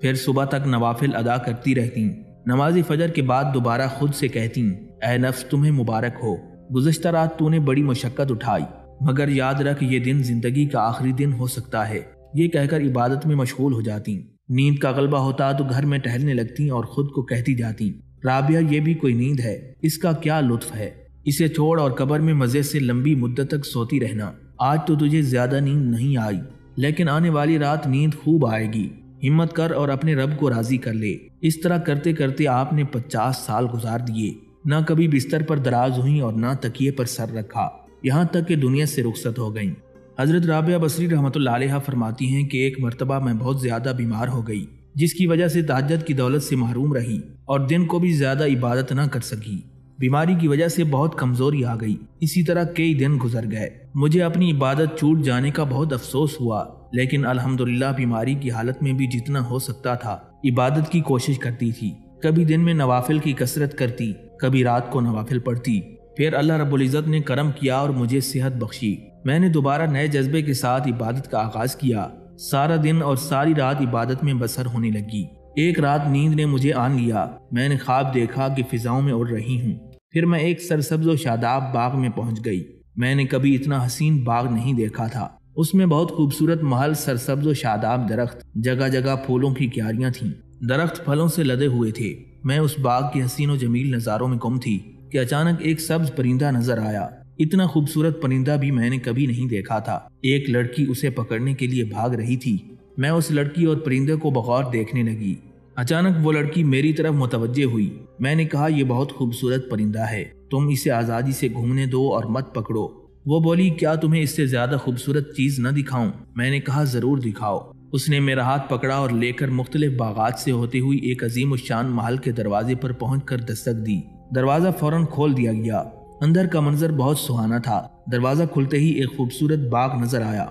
Speaker 1: پھر صبح تک نوافل ادا کرتی رہتی، نماز فجر کے بعد دوبارہ خود سے کہتی، اے نفس تمہیں مبارک ہو، گزشتہ رات تو نے بڑی مشقت اٹھائی، مگر یاد رکھ یہ دن زندگی کا آخری دن ہو سکتا ہے۔ یہ کہہ کر عبادت میں مشغول ہو جاتی۔ نیند کا غلبہ ہوتا تو گھر میں ٹہلنے لگتی اور خود کو کہتی جاتی، رابعہ یہ بھی کوئی نیند ہے، اس کا کیا لطف ہے، اسے چھوڑ اور قبر میں مزے سے لمبی مدت تک سوتی رہنا۔ آج تو تجھے زیادہ نیند نہیں آئی، لیکن آنے والی رات نیند خوب آئے گی، ہمت کر اور اپنے رب کو راضی کر لے۔ اس طرح کرتے کرتے آپ نے 50 سال گزار دیے، نہ کبھی بستر پر دراز ہوئیں اور نہ تکیے پر سر رکھا، یہاں تک کہ دنیا سے رخصت ہو گئیں۔ حضرت رابعہ بصری رحمۃ اللہ علیہ فرماتی ہیں کہ ایک مرتبہ میں بہت زیادہ بیمار ہو گئی، جس کی وجہ سے تہجد کی دولت سے محروم رہی اور دن کو بھی زیادہ عبادت نہ کر سکی۔ بیماری کی وجہ سے بہت کمزوری آ گئی، اسی طرح کئی دن گزر گئے۔ مجھے اپنی عبادت چھوٹ جانے کا بہت افسوس ہوا، لیکن الحمدللہ بیماری کی حالت میں بھی جتنا ہو سکتا تھا عبادت کی کوشش کرتی تھی۔ کبھی دن میں نوافل کی کثرت کرتی، کبھی رات کو نوافل پڑھتی۔ پھر اللہ رب العزت نے کرم کیا اور مجھے صحت بخشی۔ میں نے دوبارہ نئے جذبے کے ساتھ عبادت کا آغاز کیا۔ سارا دن اور ساری رات عبادت میں بسر ہونے لگی۔ ایک رات نیند نے مجھے آن لیا، میں نے خواب دیکھا کہ فضاؤں میں اڑ رہی ہوں۔ پھر میں ایک سرسبز و شاداب باغ میں پہنچ گئی۔ میں نے کبھی اتنا حسین باغ نہیں دیکھا تھا۔ اس میں بہت خوبصورت محل، سرسبز و شاداب درخت، جگہ جگہ پھولوں کی کیاریاں تھیں، درخت پھلوں سے لدے ہوئے تھے۔ میں اس باغ کی حسین و جمیل نظاروں میں گم تھی کہ اچانک ایک سبز پرندہ نظر آیا۔ اتنا خوبصورت پرندہ بھی میں نے کبھی نہیں دیکھا تھا۔ ایک لڑکی اسے پکڑنے کے لیے بھاگ رہی تھی۔ میں اس لڑکی اور پرندے کو بغور دیکھنے لگی۔ اچانک وہ لڑکی میری طرف متوجہ ہوئی۔ میں نے کہا، یہ بہت خوبصورت پرندہ ہے، تم اسے آزادی سے گھومنے دو اور مت پکڑو۔ وہ بولی، کیا تمہیں اس سے زیادہ خوبصورت چیز نہ دکھاؤں؟ میں نے کہا، ضرور دکھاؤ۔ اس نے میرا ہاتھ پکڑا اور لے کر مختلف باغات سے ہوتے ہوئی ایک عظیم الشان محل کے دروازے پر پہنچ کر دستک دی۔ دروازہ فوراً کھول دیا گیا۔ اندر کا منظر بہت سہانا تھا۔ دروازہ کھلتے ہی ایک خوبصورت باغ نظر آیا۔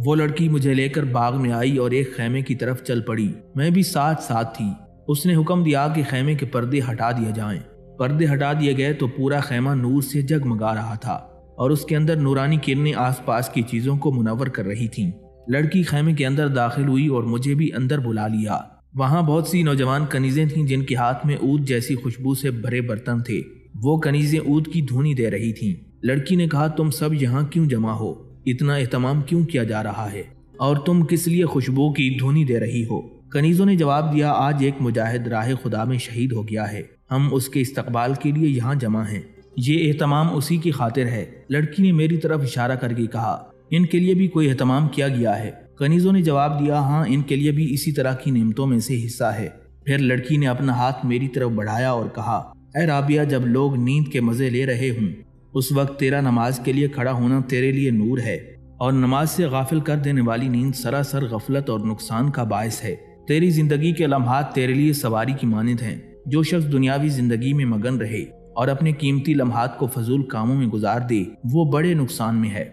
Speaker 1: وہ لڑکی مجھے لے کر باغ میں آئی اور ایک خیمے کی طرف چل پڑی۔ میں بھی ساتھ ساتھ تھی۔ اس نے حکم دیا کہ خیمے کے پردے ہٹا دیے جائیں۔ پردے ہٹا دیے گئے تو پورا خیمہ نور سے جگمگا رہا تھا اور اس کے اندر نورانی کرنیں آس پاس کی چیزوں کو منور کر رہی تھیں۔ لڑکی خیمے کے اندر داخل ہوئی اور مجھے بھی اندر بلا لیا۔ وہاں بہت سی نوجوان کنیزیں تھیں جن کے ہاتھ میں عود جیسی خوشبو سے بھرے برتن تھے۔ وہ کنیزیں عود کی دھونی دے رہی تھیں۔ لڑکی نے کہا، تم سب یہاں کیوں جمع ہو؟ اتنا اہتمام کیوں کیا جا رہا ہے؟ اور تم کس لیے خوشبو کی دھونی دے رہی ہو؟ کنیزوں نے جواب دیا، آج ایک مجاہد راہ خدا میں شہید ہو گیا ہے، ہم اس کے استقبال کے لیے یہاں جمع ہیں، یہ اہتمام اسی کی خاطر ہے۔ لڑکی نے میری طرف اشارہ کر کے کہا، ان کے لیے بھی کوئی اہتمام کیا گیا ہے؟ کنیزوں نے جواب دیا، ہاں، ان کے لیے بھی اسی طرح کی نعمتوں میں سے حصہ ہے۔ پھر لڑکی نے اپنا ہاتھ میری طرف بڑھایا اور کہا، اے رابعہ، جب لوگ نیند کے مزے لے رہے ہوں اس وقت تیرا نماز کے لیے کھڑا ہونا تیرے لیے نور ہے، اور نماز سے غافل کر دینے والی نیند سراسر غفلت اور نقصان کا باعث ہے۔ تیری زندگی کے لمحات تیرے لیے سواری کی مانند ہیں۔ جو شخص دنیاوی زندگی میں مگن رہے اور اپنے قیمتی لمحات کو فضول کاموں میں گزار دے، وہ بڑے نقصان میں ہے۔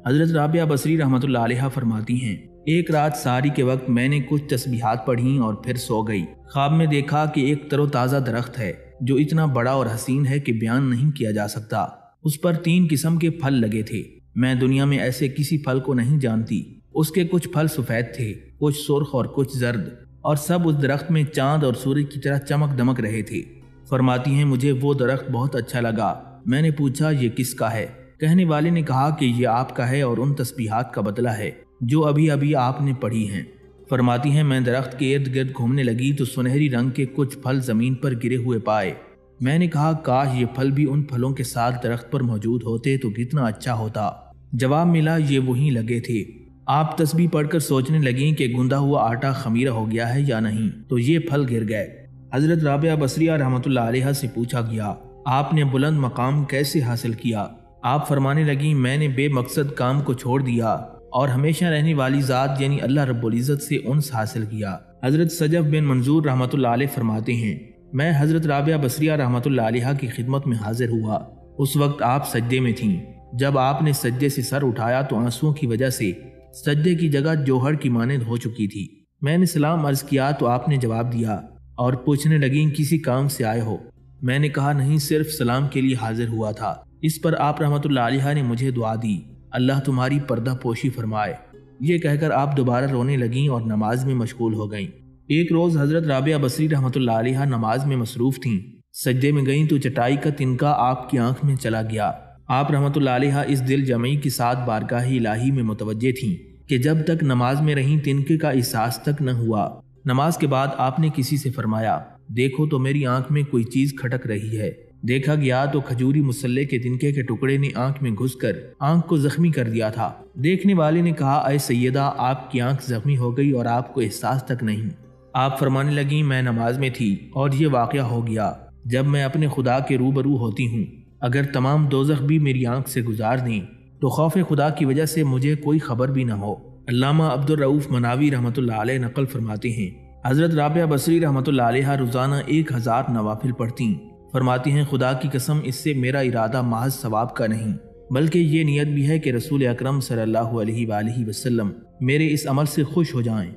Speaker 1: حضرت رابعہ بصری رحمۃ اللہ علیہ فرماتی ہیں، ایک رات ساری کے وقت میں نے کچھ تسبیحات پڑھیں اور پھر سو گئی۔ خواب میں دیکھا کہ ایک تر و تازہ درخت ہے جو اتنا بڑا اور حسین ہے کہ بیان نہیں کیا جا سکتا۔ اس پر 3 قسم کے پھل لگے تھے۔ میں دنیا میں ایسے کسی پھل کو نہیں جانتی اس کے کچھ پھل سفید تھے، کچھ سرخ اور کچھ زرد، اور سب اس درخت میں چاند اور سورج کی طرح چمک دمک رہے تھے۔ فرماتی ہیں مجھے وہ درخت بہت اچھا لگا۔ میں نے پوچھا یہ کس کا ہے؟ کہنے والے نے کہا کہ یہ آپ کا ہے اور ان تسبیحات کا بدلہ ہے جو ابھی ابھی آپ نے پڑھی ہیں۔ فرماتی ہیں میں درخت کے ارد گرد گھومنے لگی تو سنہری رنگ کے کچھ پھل زمین پر گرے ہوئے پائے۔ میں نے کہا کاش یہ پھل بھی ان پھلوں کے ساتھ درخت پر موجود ہوتے تو کتنا اچھا ہوتا۔ جواب ملا یہ وہیں لگے تھے۔ آپ تسبیح پڑھ کر سوچنے لگیں کہ گندا ہوا آٹا خمیرہ ہو گیا ہے یا نہیں، تو یہ پھل گر گئے۔ حضرت رابعہ بصریہ رحمۃ اللہ علیہ سے پوچھا گیا آپ نے بلند مقام کیسے حاصل کیا؟ آپ فرمانے لگیں میں نے بے مقصد کام کو چھوڑ دیا اور ہمیشہ رہنے والی ذات یعنی اللہ رب العزت سے انس حاصل کیا۔ حضرت سجف بن منظور رحمۃ اللہ علیہ فرماتے ہیں میں حضرت رابعہ بصریہ رحمۃ اللہ علیہ کی خدمت میں حاضر ہوا۔ اس وقت آپ سجدے میں تھیں۔ جب آپ نے سجدے سے سر اٹھایا تو آنسوؤں کی وجہ سے سجدے کی جگہ جوہر کی مانند ہو چکی تھی۔ میں نے سلام عرض کیا تو آپ نے جواب دیا اور پوچھنے لگیں کسی کام سے آئے ہو؟ میں نے کہا نہیں، صرف سلام کے لیے حاضر ہوا تھا۔ اس پر آپ رحمۃ اللہ علیہ نے مجھے دعا دی اللہ تمہاری پردہ پوشی فرمائے۔ یہ کہہ کر آپ دوبارہ رونے لگیں اور نماز میں مشغول ہو گئیں۔ ایک روز حضرت رابعہ بصری رحمۃ اللہ علیہ نماز میں مصروف تھیں۔ سجدے میں گئیں تو چٹائی کا تنکا آپ کی آنکھ میں چلا گیا۔ آپ رحمۃ اللہ علیہ اس دل جمعی کے ساتھ بارگاہ الہی میں متوجہ تھیں کہ جب تک نماز میں رہیں تنکے کا احساس تک نہ ہوا۔ نماز کے بعد آپ نے کسی سے فرمایا دیکھو تو میری آنکھ میں کوئی چیز کھٹک رہی ہے۔ دیکھا گیا تو کھجوری مسلح کے تنکے کے ٹکڑے نے آنکھ میں گھس کر آنکھ کو زخمی کر دیا تھا۔ دیکھنے والے نے کہا اے سیدہ آپ کی آنکھ زخمی ہو گئی اور آپ کو احساس تک نہیں۔ آپ فرمانے لگیں میں نماز میں تھی اور یہ واقعہ ہو گیا۔ جب میں اپنے خدا کے روبرو ہوتی ہوں اگر تمام دوزخ بھی میری آنکھ سے گزار دیں تو خوف خدا کی وجہ سے مجھے کوئی خبر بھی نہ ہو۔ علامہ عبد الرؤف مناوی رحمۃ اللہ علیہ نقل فرماتے ہیں حضرت رابعہ بصری رحمۃ اللہ علیہ روزانہ 1000 نوافل پڑھتیں۔ فرماتی ہیں خدا کی قسم اس سے میرا ارادہ محض ثواب کا نہیں بلکہ یہ نیت بھی ہے کہ رسول اکرم صلی اللہ علیہ وآلہ وسلم میرے اس عمل سے خوش ہو جائیں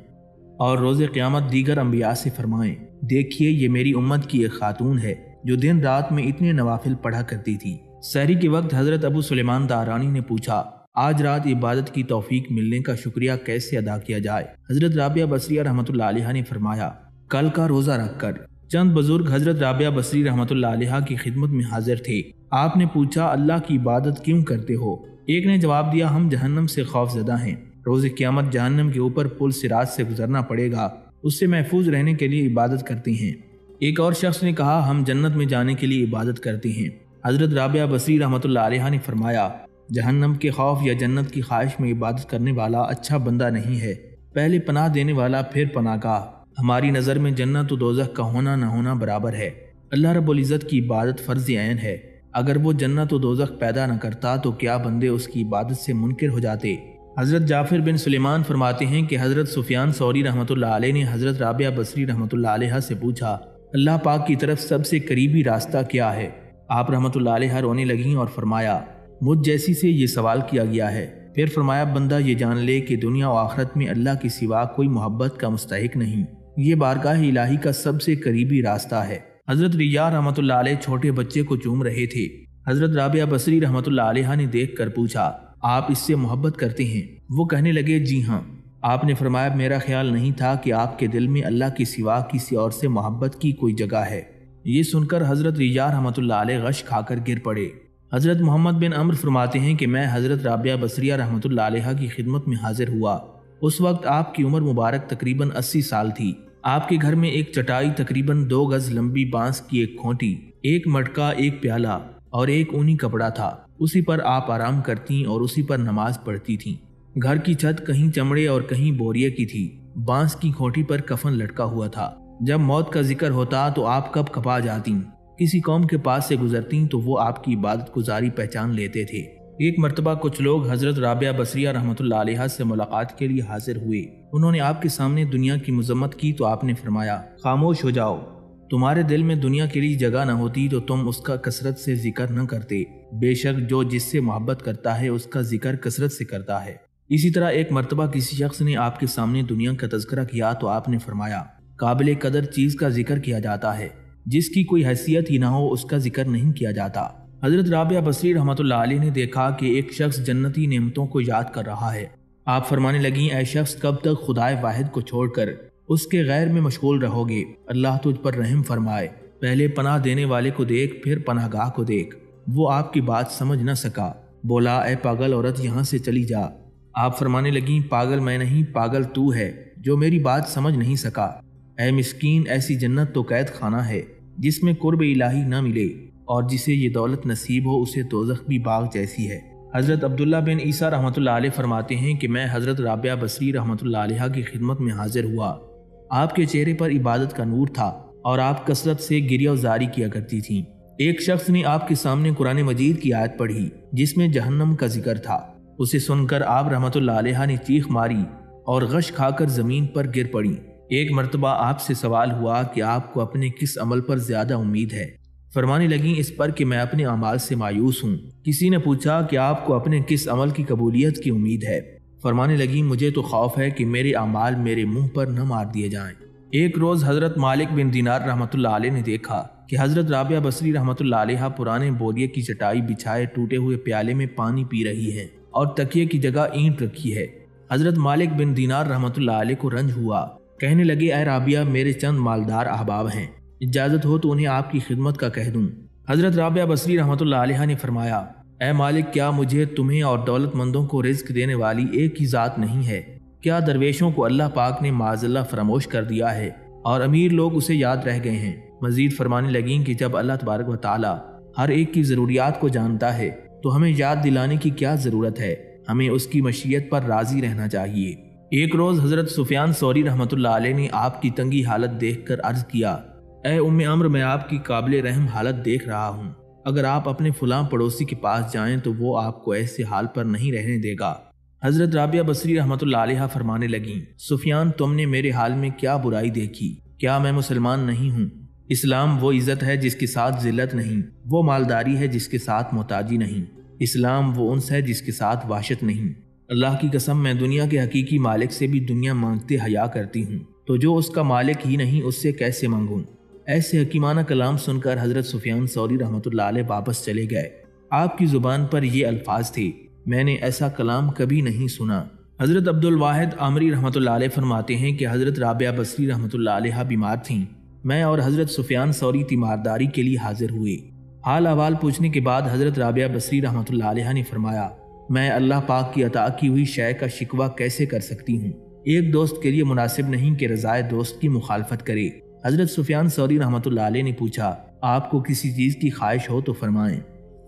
Speaker 1: اور روز قیامت دیگر انبیاء سے فرمائیں دیکھیے یہ میری امت کی ایک خاتون ہے جو دن رات میں اتنے نوافل پڑھا کرتی تھی۔ سحری کے وقت حضرت ابو سلیمان دارانی نے پوچھا آج رات عبادت کی توفیق ملنے کا شکریہ کیسے ادا کیا جائے؟ حضرت رابعہ بصریہ رحمۃ اللہ علیہ نے فرمایا کل کا روزہ رکھ کر۔ چند بزرگ حضرت رابعہ بصری رحمۃ اللہ علیہ کی خدمت میں حاضر تھے۔ آپ نے پوچھا اللہ کی عبادت کیوں کرتے ہو؟ ایک نے جواب دیا ہم جہنم سے خوف زدہ ہیں، روز قیامت جہنم کے اوپر پل صراط سے گزرنا پڑے گا، اس سے محفوظ رہنے کے لیے عبادت کرتے ہیں۔ ایک اور شخص نے کہا ہم جنت میں جانے کے لیے عبادت کرتے ہیں۔ حضرت رابعہ بصری رحمۃ اللہ علیہ نے فرمایا جہنم کے خوف یا جنت کی خواہش میں عبادت کرنے والا اچھا بندہ نہیں ہے، پہلے پناہ دینے والا پھر پناہ گاہ۔ ہماری نظر میں جنت و دوزخ کا ہونا نہ ہونا برابر ہے۔ اللہ رب العزت کی عبادت فرض عین ہے۔ اگر وہ جنت و دوزخ پیدا نہ کرتا تو کیا بندے اس کی عبادت سے منکر ہو جاتے؟ حضرت جعفر بن سلیمان فرماتے ہیں کہ حضرت سفیان ثوری رحمۃ اللہ علیہ نے حضرت رابعہ بصری رحمۃ اللہ علیہ سے پوچھا اللہ پاک کی طرف سب سے قریبی راستہ کیا ہے؟ آپ رحمۃ اللہ علیہ رونے لگیں اور فرمایا مجھ جیسی سے یہ سوال کیا گیا ہے۔ پھر فرمایا بندہ یہ جان لے کہ دنیا و آخرت میں اللہ کے سوا کوئی محبت کا مستحق نہیں، یہ بارگاہ الہی کا سب سے قریبی راستہ ہے۔ حضرت ریا رحمۃ اللہ علیہ چھوٹے بچے کو چوم رہے تھے۔ حضرت رابعہ بصری رحمۃ اللہ علیہ نے دیکھ کر پوچھا آپ اس سے محبت کرتے ہیں؟ وہ کہنے لگے جی ہاں۔ آپ نے فرمایا میرا خیال نہیں تھا کہ آپ کے دل میں اللہ کے سوا کسی اور سے محبت کی کوئی جگہ ہے۔ یہ سن کر حضرت ریا رحمۃ اللہ علیہ غش کھا کر گر پڑے۔ حضرت محمد بن عمرو فرماتے ہیں کہ میں حضرت رابعہ بصریہ رحمۃ اللہ علیہ کی خدمت میں حاضر ہوا۔ اس وقت آپ کی عمر مبارک تقریباً 80 سال تھی۔ آپ کے گھر میں ایک چٹائی تقریباً 2 گز لمبی بانس کی ایک کھونٹی، ایک مٹکا، ایک پیالہ اور ایک اونی کپڑا تھا۔ اسی پر آپ آرام کرتیں اور اسی پر نماز پڑھتی تھیں۔ گھر کی چھت کہیں چمڑے اور کہیں بوریے کی تھی۔ بانس کی کھونٹی پر کفن لٹکا ہوا تھا۔ جب موت کا ذکر ہوتا تو آپ کب کپا جاتیں۔ کسی قوم کے پاس سے گزرتیں تو وہ آپ کی عبادت گزاری پہچان لیتے تھے۔ ایک مرتبہ کچھ لوگ حضرت رابعہ بصریہ رحمۃ اللہ علیہ سے ملاقات کے لیے حاضر ہوئے۔ انہوں نے آپ کے سامنے دنیا کی مذمت کی تو آپ نے فرمایا خاموش ہو جاؤ، تمہارے دل میں دنیا کے لیے جگہ نہ ہوتی تو تم اس کا کثرت سے ذکر نہ کرتے۔ بے شک جو جس سے محبت کرتا ہے اس کا ذکر کثرت سے کرتا ہے۔ اسی طرح ایک مرتبہ کسی شخص نے آپ کے سامنے دنیا کا تذکرہ کیا تو آپ نے فرمایا قابل قدر چیز کا ذکر کیا جاتا ہے، جس کی کوئی حیثیت ہی نہ ہو اس کا ذکر نہیں کیا جاتا۔ حضرت رابعہ بصری رحمۃ اللہ علیہ نے دیکھا کہ ایک شخص جنتی نعمتوں کو یاد کر رہا ہے۔ آپ فرمانے لگیں اے شخص کب تک خدائے واحد کو چھوڑ کر اس کے غیر میں مشغول رہو گے؟ اللہ تجھ پر رحم فرمائے، پہلے پناہ دینے والے کو دیکھ پھر پناہ گاہ کو دیکھ۔ وہ آپ کی بات سمجھ نہ سکا، بولا اے پاگل عورت یہاں سے چلی جا۔ آپ فرمانے لگیں پاگل میں نہیں، پاگل تو ہے جو میری بات سمجھ نہیں سکا۔ اے مسکین، ایسی جنت تو قید خانہ ہے جس میں قرب الہی نہ ملے، اور جسے یہ دولت نصیب ہو اسے دوزخ بھی باغ جیسی ہے۔ حضرت عبداللہ بن عیسیٰ رحمۃ اللہ علیہ فرماتے ہیں کہ میں حضرت رابعہ بصری رحمۃ اللہ علیہ کی خدمت میں حاضر ہوا۔ آپ کے چہرے پر عبادت کا نور تھا اور آپ کثرت سے گریہ وزاری کیا کرتی تھیں۔ ایک شخص نے آپ کے سامنے قرآن مجید کی آیت پڑھی جس میں جہنم کا ذکر تھا۔ اسے سن کر آپ رحمۃ اللہ علیہ نے چیخ ماری اور غش کھا کر زمین پر گر پڑی۔ ایک مرتبہ آپ سے سوال ہوا کہ آپ کو اپنے کس عمل پر زیادہ امید ہے؟ فرمانے لگیں اس پر کہ میں اپنے اعمال سے مایوس ہوں۔ کسی نے پوچھا کہ آپ کو اپنے کس عمل کی قبولیت کی امید ہے؟ فرمانے لگیں مجھے تو خوف ہے کہ میرے اعمال میرے منہ پر نہ مار دیے جائیں۔ ایک روز حضرت مالک بن دینار رحمۃ اللہ علیہ نے دیکھا کہ حضرت رابعہ بصری رحمۃ اللہ علیہ پرانے بوریے کی چٹائی بچھائے ٹوٹے ہوئے پیالے میں پانی پی رہی ہیں اور تکیے کی جگہ اینٹ رکھی ہے۔ حضرت مالک بن دینار رحمۃ اللہ علیہ کو رنج ہوا، کہنے لگے اے رابعہ میرے چند مالدار احباب ہیں، اجازت ہو تو انہیں آپ کی خدمت کا کہہ دوں۔ حضرت رابعہ بصری رحمۃ اللہ علیہ نے فرمایا اے مالک، کیا مجھے تمہیں اور دولت مندوں کو رزق دینے والی ایک ہی ذات نہیں ہے؟ کیا درویشوں کو اللہ پاک نے معاذ اللہ فراموش کر دیا ہے اور امیر لوگ اسے یاد رہ گئے ہیں؟ مزید فرمانے لگیں کہ جب اللہ تبارک و تعالی ہر ایک کی ضروریات کو جانتا ہے تو ہمیں یاد دلانے کی کیا ضرورت ہے؟ ہمیں اس کی مشیت پر راضی رہنا چاہیے۔ ایک روز حضرت سفیان ثوری رحمۃ اللہ علیہ نے آپ کی تنگی حالت دیکھ کر عرض کیا اے ام عمرو، میں آپ کی قابل رحم حالت دیکھ رہا ہوں، اگر آپ اپنے فلاں پڑوسی کے پاس جائیں تو وہ آپ کو ایسے حال پر نہیں رہنے دے گا۔ حضرت رابعہ بصری رحمۃ اللہ علیہ فرمانے لگیں سفیان، تم نے میرے حال میں کیا برائی دیکھی؟ کیا میں مسلمان نہیں ہوں؟ اسلام وہ عزت ہے جس کے ساتھ ذلت نہیں، وہ مالداری ہے جس کے ساتھ محتاجی نہیں، اسلام وہ انس ہے جس کے ساتھ وحشت نہیں۔ اللہ کی قسم میں دنیا کے حقیقی مالک سے بھی دنیا مانگتے حیا کرتی ہوں، تو جو اس کا مالک ہی نہیں اس سے کیسے مانگوں؟ ایسے حکیمانہ کلام سن کر حضرت سفیان ثوری رحمۃ اللہ علیہ واپس چلے گئے۔ آپ کی زبان پر یہ الفاظ تھے میں نے ایسا کلام کبھی نہیں سنا۔ حضرت عبد الواحد عامری رحمۃ اللہ علیہ فرماتے ہیں کہ حضرت رابعہ بصری رحمۃ اللہ علیہ بیمار تھیں، میں اور حضرت سفیان ثوری تیمارداری کے لیے حاضر ہوئے۔ حال احوال پوچھنے کے بعد حضرت رابعہ بصری رحمۃ اللہ علیہ نے فرمایا میں اللہ پاک کی عطا کی ہوئی شے کا شکوہ کیسے کر سکتی ہوں؟ ایک دوست کے لیے مناسب نہیں کہ رضائے دوست کی مخالفت کرے۔ حضرت سفیان ثوری رحمۃ اللہ علیہ نے پوچھا آپ کو کسی چیز کی خواہش ہو تو فرمائیں۔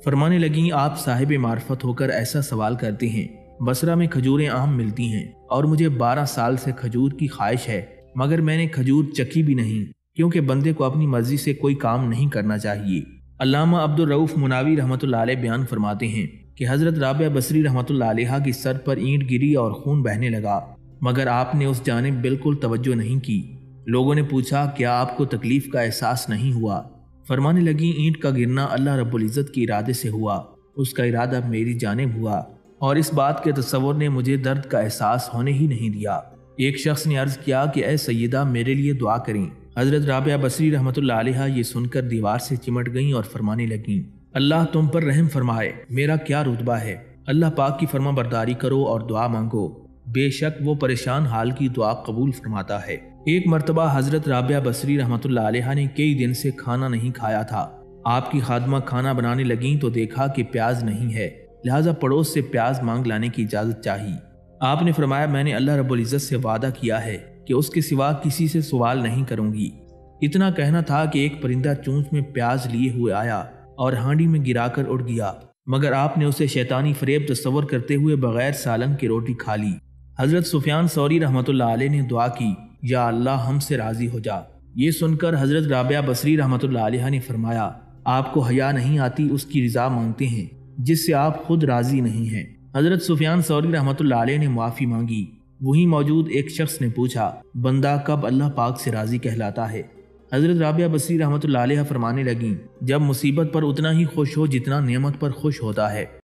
Speaker 1: فرمانے لگیں آپ صاحب معرفت ہو کر ایسا سوال کرتے ہیں، بصرہ میں کھجوریں عام ملتی ہیں اور مجھے 12 سال سے کھجور کی خواہش ہے، مگر میں نے کھجور چکھی بھی نہیں، کیونکہ بندے کو اپنی مرضی سے کوئی کام نہیں کرنا چاہیے۔ علامہ عبد الرؤف مناوی رحمۃ اللہ علیہ بیان فرماتے ہیں کہ حضرت رابعہ بصری رحمۃ اللہ علیہ کی سر پر اینٹ گری اور خون بہنے لگا، مگر آپ نے اس جانب بالکل توجہ نہیں کی۔ لوگوں نے پوچھا کیا آپ کو تکلیف کا احساس نہیں ہوا؟ فرمانے لگیں اینٹ کا گرنا اللہ رب العزت کے ارادے سے ہوا، اس کا ارادہ میری جانب ہوا، اور اس بات کے تصور نے مجھے درد کا احساس ہونے ہی نہیں دیا۔ ایک شخص نے عرض کیا کہ اے سیدہ میرے لیے دعا کریں۔ حضرت رابعہ بصری رحمۃ اللہ علیہ یہ سن کر دیوار سے چمٹ گئیں اور فرمانے لگیں اللہ تم پر رحم فرمائے، میرا کیا رتبہ ہے؟ اللہ پاک کی فرما برداری کرو اور دعا مانگو، بے شک وہ پریشان حال کی دعا قبول فرماتا ہے۔ ایک مرتبہ حضرت رابعہ بصری رحمۃ اللہ علیہ نے کئی دن سے کھانا نہیں کھایا تھا۔ آپ کی خادمہ کھانا بنانے لگیں تو دیکھا کہ پیاز نہیں ہے، لہٰذا پڑوس سے پیاز مانگ لانے کی اجازت چاہی۔ آپ نے فرمایا میں نے اللہ رب العزت سے وعدہ کیا ہے کہ اس کے سوا کسی سے سوال نہیں کروں گی۔ اتنا کہنا تھا کہ ایک پرندہ چونچ میں پیاز لیے ہوئے آیا اور ہانڈی میں گرا کر اڑ گیا، مگر آپ نے اسے شیطانی فریب تصور کرتے ہوئے بغیر سالن کی روٹی کھا لی۔ حضرت سفیان ثوری رحمۃ اللہ علیہ نے دعا کی یا اللہ ہم سے راضی ہو جا۔ یہ سن کر حضرت رابعہ بصری رحمۃ اللہ علیہ نے فرمایا آپ کو حیا نہیں آتی، اس کی رضا مانگتے ہیں جس سے آپ خود راضی نہیں ہیں۔ حضرت سفیان ثوری رحمۃ اللہ علیہ نے معافی مانگی۔ وہیں موجود ایک شخص نے پوچھا بندہ کب اللہ پاک سے راضی کہلاتا ہے؟ حضرت رابعہ بصری رحمۃ اللہ علیہ فرمانے لگیں جب مصیبت پر اتنا ہی خوش ہو جتنا نعمت پر خوش ہوتا ہے۔